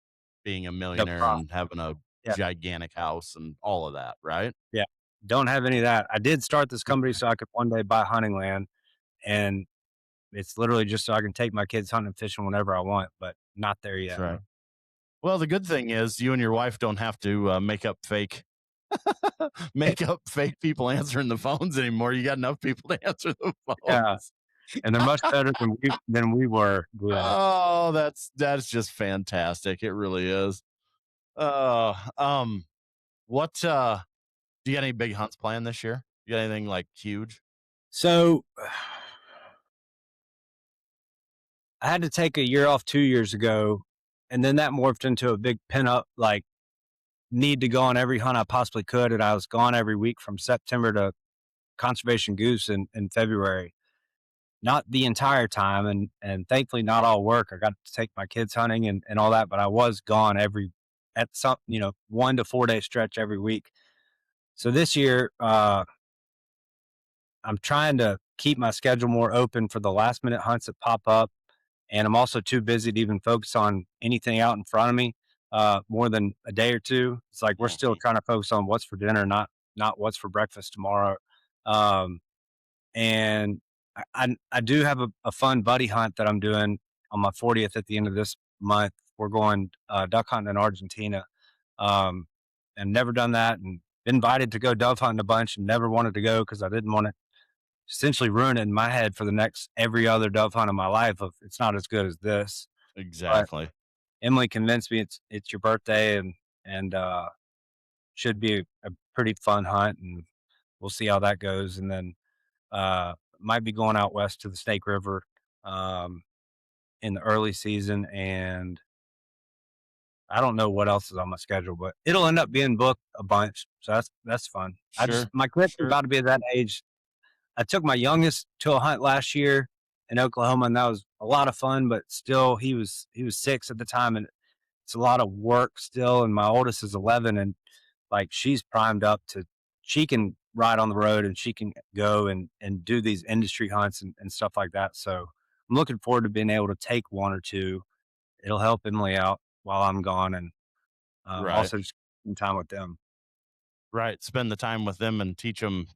being a No millionaire problem. and having a Yeah. gigantic house and all of that, right? Yeah. Don't have any of that. I did start this company so I could one day buy hunting land, and it's literally just so I can take my kids hunting and fishing whenever I want, but not there That's yet. right. Well, the good thing is you and your wife don't have to make up fake people answering the phones anymore. You got enough people to answer the Yeah, phones. and they're much better than we were doing it. Oh, that's just fantastic. It really is. Uh, um, what do you got any big hunts planned this year? You got anything like huge? So I had to take a year off 2 years ago, and then that morphed into a big pin up like need to go on every hunt I possibly could, and I was gone every week from September to conservation goose in February. Not the entire time, and thankfully not all work. I got to take my kids hunting and all that, but I was gone at some 1 to 4 day stretch every week. So this year, I'm trying to keep my schedule more open for the last minute hunts that pop up, and I'm also too busy to even focus on anything out in front of me more than a day or two. It's like we're still Mhm. trying to focus on what's for dinner, not what's for breakfast tomorrow. Um, and I do have a fun buddy hunt that I'm doing on my 40th at the end of this month. We're going duck hunting in Argentina, um, and never done that, and been invited to go dove hunting a bunch, and never wanted to go because I didn't want to essentially ruin it in my head for the next every other dove hunt of my life. Of it's not as good as this, but Exactly. Emily convinced me it's your birthday and should be a pretty fun hunt, and we'll see how that goes, and then might be going out west to the Snake River um, in the early season, and I don't know what else is on my schedule, but it'll end up being booked a bunch, so that's fun. Sure. My kids are Sure. about to be at that age. I took my youngest to a hunt last year in Oklahoma, and that was a lot of fun. But still, he was 6 at the time, and it's a lot of work still. And my oldest is 11, and like she's primed up to she can ride on the road and she can go and do these industry hunts and stuff like that. So I'm looking forward to being able to take one or two. It'll help Emily out while I'm gone, and Right. also just spend time with them. Right. Spend the time with them and teach them,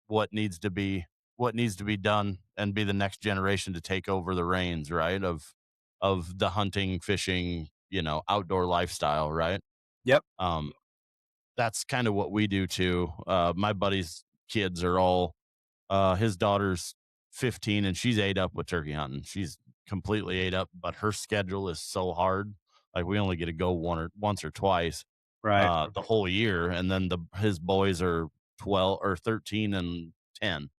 what needs to be what needs to be done and be the next generation to take over the reins, right? Of the hunting, fishing, outdoor lifestyle, right? Yep. Um, that's kind of what we do too. My buddy's kids are all his daughter's 15 and she's ate up with turkey hunting. She's completely ate up, but her schedule is so hard. Like we only get to go once or twice Right. the whole year, and then his boys are 12 or 13 and 10,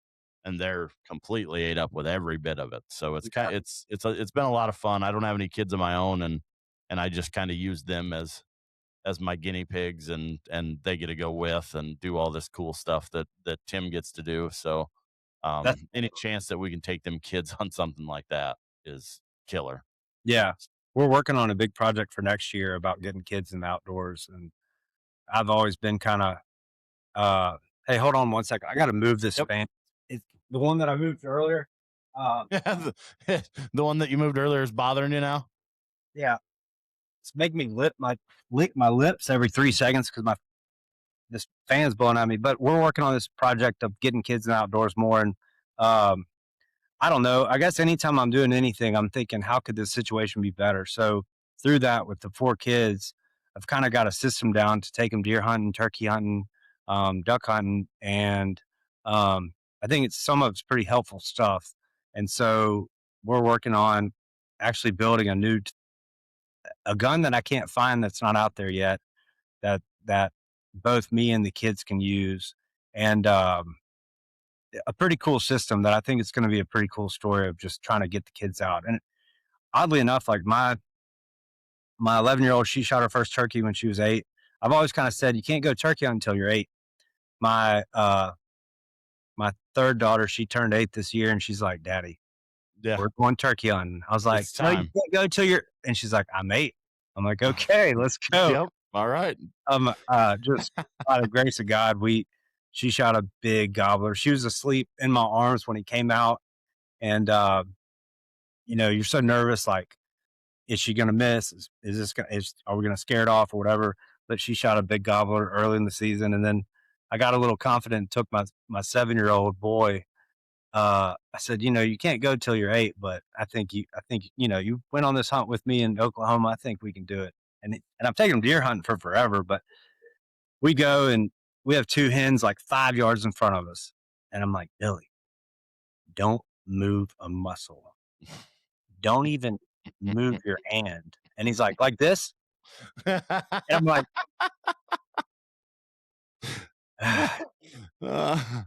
and they're completely ate up with every bit of it. So it's Yeah. kind it's been a lot of fun. I don't have any kids of my own, and I just kind of use them as my guinea pigs, and they get to go with and do all this cool stuff that Tim gets to do. So That's any chance that we can take them kids on something like that is killer. yeah. We're working on a big project for next year about getting kids in the outdoors, and I've always been kind of hey, hold on one second. I got to move this Yep. fan. It's the one that I moved earlier. Uh, the, the one that you moved earlier is bothering you now. yeah, it's making me lick my lips every 3 seconds because my this fan's blowing at me. But we're working on this project of getting kids in the outdoors more, and um, I don't know. I guess anytime I'm doing anything, I'm thinking, how could this situation be better? So through that, with the 4 kids, I've kind of got a system down to take them deer hunting, turkey hunting, duck hunting, and I think it's some of it's pretty helpful stuff. And so we're working on actually building a gun that I can't find that's not out there yet that both me and the kids can use, and a pretty cool system that I think it's going to be a pretty cool story of just trying to get the kids out. And oddly enough, like my 11-year-old, she shot her first turkey when she was 8. I've always kind of said you can't go turkey hunting until you're 8. My my third daughter, she turned 8 this year, and she's like, "Daddy, Yeah, we're going turkey hunting." I was like, it's "No, you time. can't go till you're," and she's like, "I'm 8." I'm like, "Okay, let's go." Yep. All right. Just by the grace of God, she shot a big gobbler. She was asleep in my arms when he came out, and you're so nervous, like, is she gonna miss? Is this gonna is are we gonna scare it off or whatever? But she shot a big gobbler early in the season, and then I got a little confident and took my 7-year-old boy. I said, you can't go till you're 8, but I think you went on this hunt with me in Oklahoma. I think we can do it. And I've taken him deer hunting for forever, but we go and we have 2 hens like 5 yards in front of us, and I'm like, Billy, don't move a muscle. Don't even move your hand. And he's like this? And I'm like, Uh,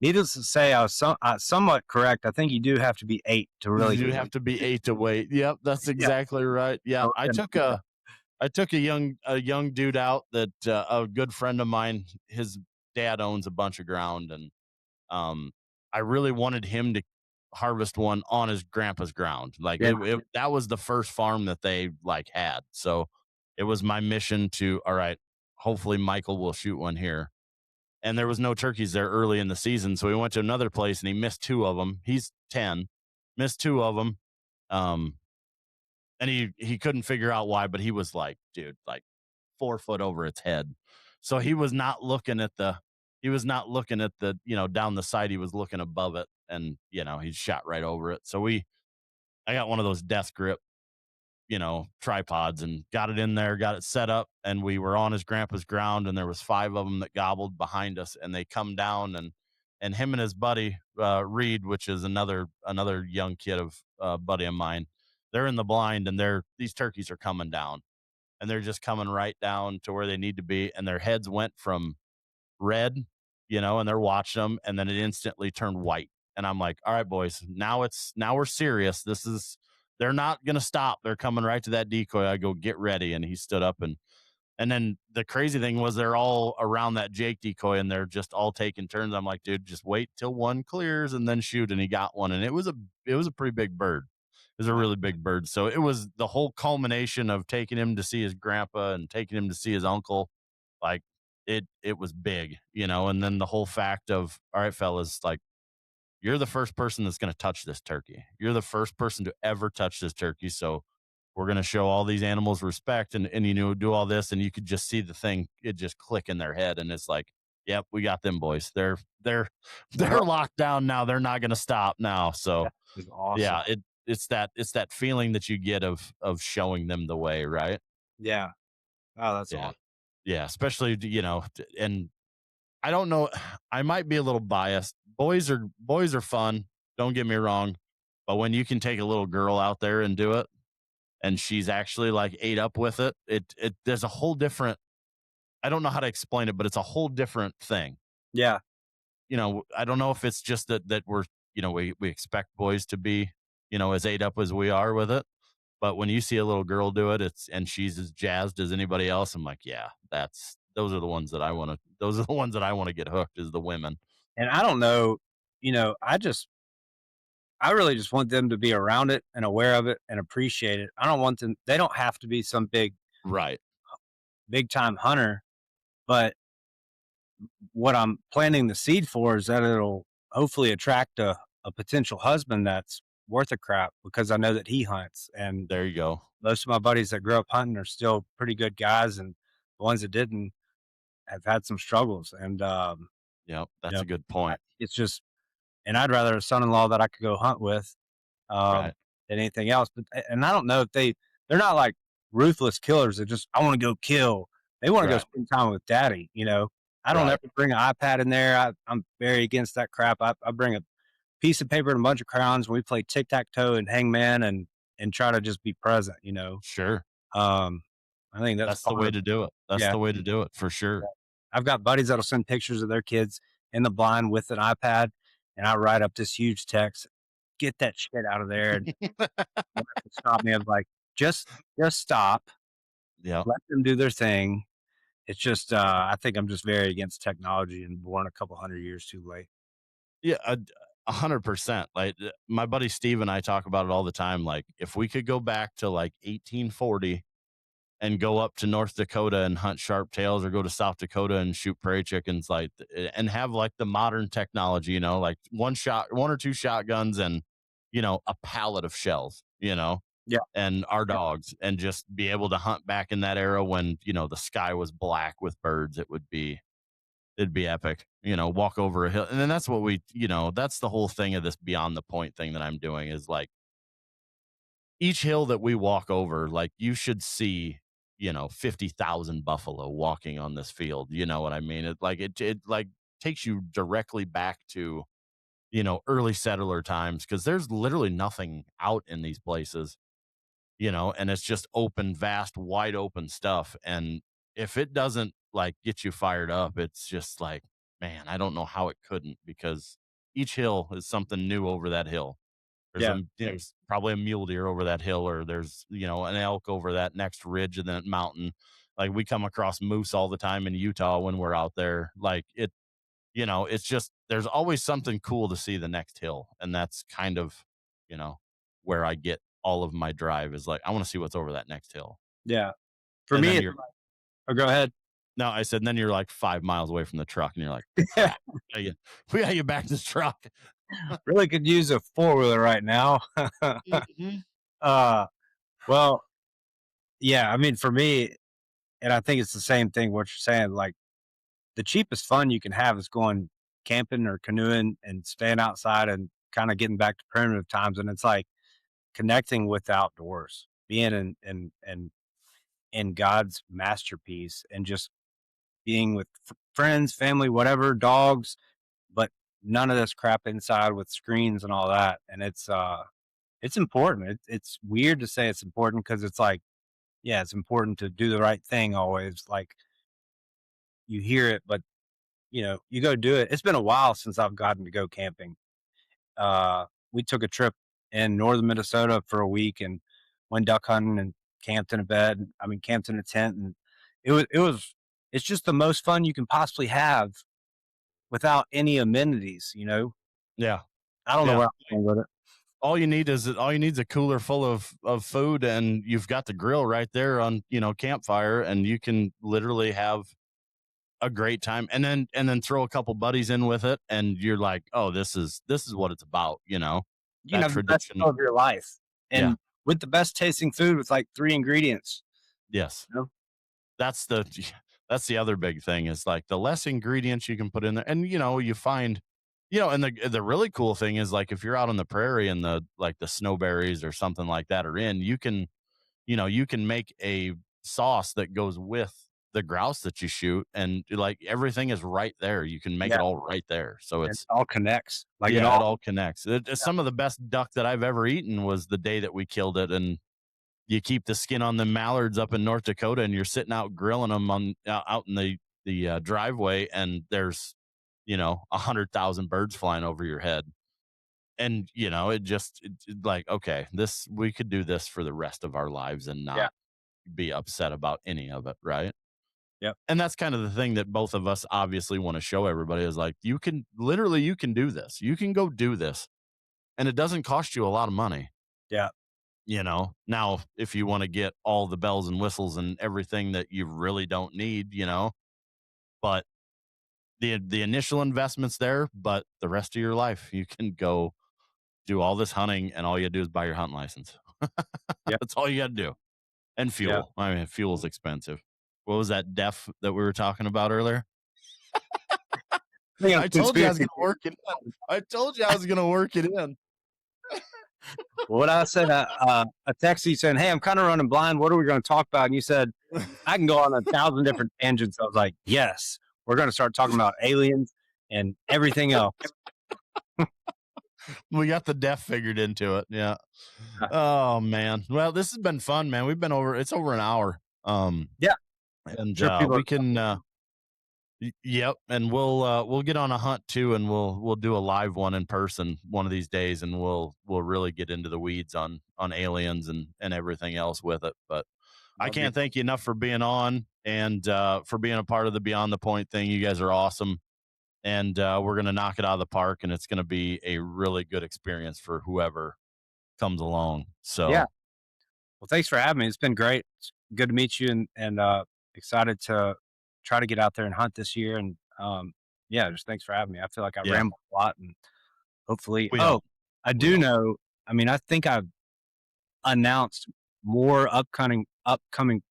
needless to say, I was somewhat correct. I think you do have to be 8 to really you have to be 8 to wait. Yep, that's yeah. exactly right. Yeah, I took a young dude out that a good friend of mine, his dad owns a bunch of ground, and um I really wanted him to harvest one on his grandpa's ground. Like Yeah. that was the first farm that they like had. So it was my mission to, all right, hopefully Michael will shoot one here. And there was no turkeys there early in the season, so we went to another place and he missed 2 of them. He's 10, missed 2 of them. Um and he couldn't figure out why, but he was like, dude, like 4 foot over its head. So he was not looking at the down the side. He was looking above it, and he shot right over it. So I got one of those death grip, tripods, and got it in there, got it set up, and we were on his grandpa's ground, and there was 5 of them that gobbled behind us, and they come down, and him and his buddy Reed, which is another young kid of buddy of mine, they're in the blind, and these turkeys are coming down, and they're just coming right down to where they need to be, and their heads went from red, and they're watching them, and then it instantly turned white. And I'm like, all right, boys, now we're serious. They're not gonna stop. They're coming right to that decoy. I go, get ready. And he stood up, and then the crazy thing was they're all around that Jake decoy, and they're just all taking turns. I'm like, dude, just wait till one clears and then shoot. And he got one, and it was a pretty big bird. It was a really big bird. So it was the whole culmination of taking him to see his grandpa and taking him to see his uncle. Like it was big, and then the whole fact of, all right, fellas, like, you're the first person that's going to touch this turkey. You're the first person to ever touch this turkey. So we're going to show all these animals respect and, do all this. And you could just see the thing, it just click in their head. And it's like, yep, we got them boys. They're, they're Well, locked down now. They're not going to stop now. So that is awesome. yeah, it's that feeling that you get of showing them the way. Right. Yeah. Oh, that's Yeah. awesome. Yeah. Especially, and I don't know. I might be a little biased. Boys are fun. Don't get me wrong, but when you can take a little girl out there and do it, and she's actually like ate up with it, it there's a whole different. I don't know how to explain it, but it's a whole different thing. Yeah. I don't know if it's just that we're we expect boys to be as ate up as we are with it, but when you see a little girl do it, and she's as jazzed as anybody else. I'm like, yeah, those are the ones that I want to. Those are the ones that I want to get hooked is the women. And I don't know, I really just want them to be around it and aware of it and appreciate it. I don't want them, they don't have to be some Right. big time hunter, but what I'm planting the seed for is that it'll hopefully attract a potential husband that's worth a crap because I know that he hunts. And There you go. most of my buddies that grew up hunting are still pretty good guys. And the ones that didn't have had some struggles. And, Yep, you that's know, a good point. it's just, and I'd rather a son in law that I could go hunt with um, Right. than anything else. But and I don't know if they're not like ruthless killers that just I want to go kill. They want to go Right. spend time with daddy. I don't Right. ever bring an iPad in there. I'm very against that crap. I bring a piece of paper and a bunch of crayons. We play tic tac toe and hangman and try to just be present. Sure. Um, I think that's That's the part way of to do it. That's yeah. the way to do it for sure. I've got buddies that'll send pictures of their kids in the blind with an iPad, and I write up this huge text, "Get that shit out of there," and they'll have to stop me. I'm like, "Just stop, Yeah. let them do their thing." It's just, I think I'm just very against technology and born a couple 100 years too late. Yeah, 100%. Like, my buddy Steve and I talk about it all the time. Like, if we could go back to like 1840 and go up to North Dakota and hunt sharp tails, or go to South Dakota and shoot prairie chickens, like, and have like the modern technology, like one or two shotguns, and a pallet of shells, Yeah, and our yeah, dogs, and just be able to hunt back in that era when the sky was black with birds. It'd be epic. Walk over a hill, and then that's what that's the whole thing of this beyond the point thing that I'm doing, is like, each hill that we walk over, like, you should see 50,000 buffalo walking on this field. You know what I mean? It like takes you directly back to early settler times, because there's literally nothing out in these places, and it's just open, vast, wide open stuff. And if it doesn't like get you fired up, it's just like, man, I don't know how it couldn't, because each hill is something new over that hill. yeah, There's probably a mule deer over that hill, or there's, an elk over that next ridge of that mountain. Like, we come across moose all the time in Utah when we're out there. Like, it's just, there's always something cool to see the next hill. And that's kind of, you know, where I get all of my drive, is like, I want to see what's over that next hill. yeah. For And me, then it's you're, like oh, go ahead. no, I said, and then you're like 5 miles away from the truck, and you're like, crap, we got you back to the truck. Really could use a four-wheeler right now. Mhm. Uh, well, yeah, I mean, for me, and I think it's the same thing what you're saying, like, the cheapest fun you can have is going camping or canoeing and staying outside and kinda getting back to primitive times, and it's like connecting with the outdoors, being in God's masterpiece and just being with friends, family, whatever, dogs, but none of this crap inside with screens and all that, and it's important. It's weird to say it's important because it's like, yeah, it's important to do the right thing always, like, you hear it, but, you go do it. It's been a while since I've gotten to go camping. We took a trip in northern Minnesota for a week and went duck hunting and camped in a bed. I mean, camped in a tent, and it was it's just the most fun you can possibly have without any amenities. Yeah. I don't know Yeah. where I'm going with it. All you need is a cooler full of food, and you've got the grill right there on, campfire, and you can literally have a great time, and then throw a couple buddies in with it, and you're like, oh, this is what it's about, You can that have the best tradition. meal of your life, Yeah. and with the best tasting food with like 3 ingredients, Yes. you know? That's the that's the other big thing is like the less ingredients you can put in there, and you find, and the really cool thing is like if you're out on the prairie and the like the snowberries or something like that are in, you can make a sauce that goes with the grouse that you shoot, and like everything is right there. You can make Yeah, it all right there. So and it it's all connects. Like, it yeah, it all all connects. Some of the best duck that I've ever eaten was the day that we killed it, and you keep the skin on the mallards up in North Dakota, and you're sitting out grilling them out in the driveway, and there's 100,000 birds flying over your head, and like, okay, this we could do this for the rest of our lives and yeah, not be upset about any of it, right? yep, And that's kind of the thing that both of us obviously want to show everybody is like you can do this, you can go do this, and it doesn't cost you a lot of money. yeah, Now if you want to get all the bells and whistles and everything that you really don't need, but the initial investment's there, but the rest of your life you can go do all this hunting, and all you do is buy your hunting license. yep, That's all you got to do. And yep. fuel. I mean, fuel's expensive. What was that def that we were talking about earlier? Speaking of I told you I was conspiracy going to work it in. I told you I was going to work it in. what I said, a text you saying, "Hey, I'm kinda running blind. What are we gonna talk about?" And you said, "I can go on 1,000 different tangents." I was like, "Yes, we're gonna start talking about aliens and everything else." We got the def figured into it. Yeah. Uh, Oh man. Well, this has been fun, man. It's over an hour. yeah, I'm And sure people are we can yep, and we'll get on a hunt too, and we'll do a live one in person one of these days, and we'll really get into the weeds on aliens and everything else with it. But I that'd be can't thank you enough for being on, and for being a part of the Beyond the Point thing. You guys are awesome, and we're gonna knock it out of the park, and it's gonna be a really good experience for whoever comes along. yeah. So Well, thanks for having me. It's been great. It's good to meet you and excited to try to get out there and hunt this year, and, yeah, just thanks for having me. I feel like I yeah, ramble a lot, and hopefully we oh, all I we do all know, I mean, I think I've announced more upcoming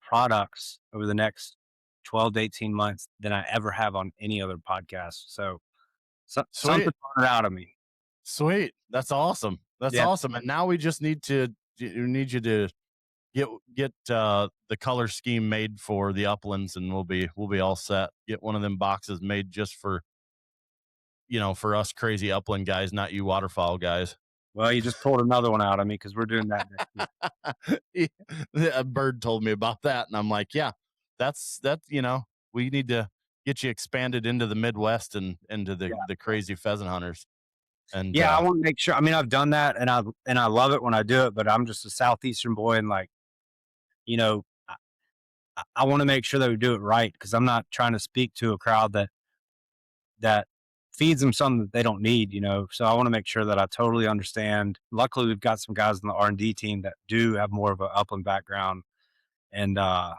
products over the next 12 to 18 months than I ever have on any other podcast. So, sweet. something coming out of me. Sweet. That's awesome. That's Yeah. awesome. And now we just need you to get the color scheme made for the uplands, and we'll be all set. Get one of them boxes made just for us crazy upland guys, not you waterfowl guys. Well, you just pulled another one out of me because we're doing that next year. Yeah, a bird told me about that, and I'm like, yeah, that's we need to get you expanded into the Midwest and into Yeah. the crazy pheasant hunters. And Yeah, I want to make sure. I mean, I've done that and I love it when I do it, but I'm just a southeastern boy and like, you know, I want to make sure that we do it right because I'm not trying to speak to a crowd that feeds them something that they don't need, you know. So I want to make sure that I totally understand. Luckily, we've got some guys in the R&D team that do have more of an upland background, and I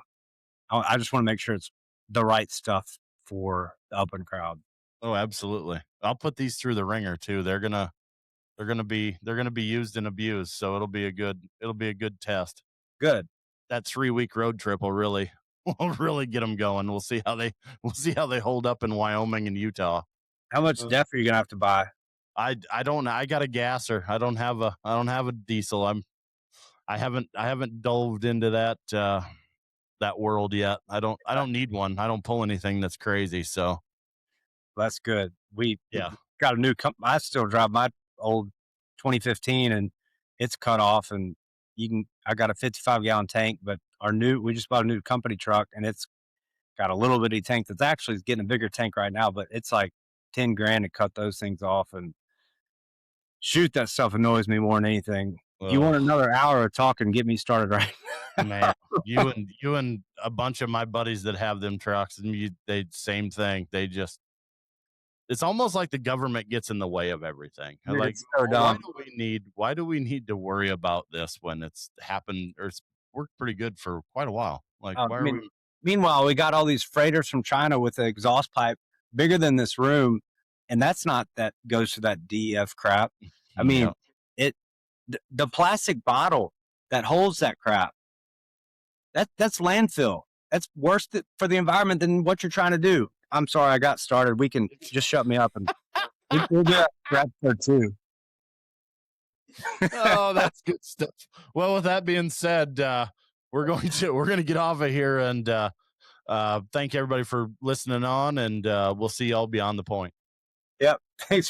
just want to make sure it's the right stuff for the upland crowd. oh, absolutely. I'll put these through the ringer too. They're gonna be used and abused, so it'll be a good test. Good. That 3-week road trip will really will really get them going. We'll see how they hold up in Wyoming and Utah. How much Uh, def are you gonna have to buy? I don't I got a gasser. I don't have a diesel. I haven't delved into that world yet. I don't need one. I don't pull anything that's crazy. So That's good. We yeah. got a new I still drive my old 2015 and it's cut off and I got a 55-gallon tank, but we just bought a new company truck and it's got a little bitty tank that's actually getting a bigger tank right now, but it's like 10 grand to cut those things off and shoot, that stuff annoys me more than anything. If you want Ugh. another hour of talking, get me started right Man, you and a bunch of my buddies that have them trucks, and they same thing. It's almost like the government gets in the way of everything. I'm dude, like, it's so why dumb. do we need to worry about this when it's happened or it's worked pretty good for quite a while? Like, I why are mean, we? Meanwhile, we got all these freighters from China with an exhaust pipe bigger than this room, and that goes to that DEF crap. I mean, the plastic bottle that holds that crap, that's landfill. That's worse for the environment than what you're trying to do. I'm sorry, I got started. We can just shut me up and we'll do that for episode 2. Oh, that's good stuff. Well, with that being said, we're going to get off of here and thank everybody for listening on, and we'll see y'all beyond the point. Yep. Thanks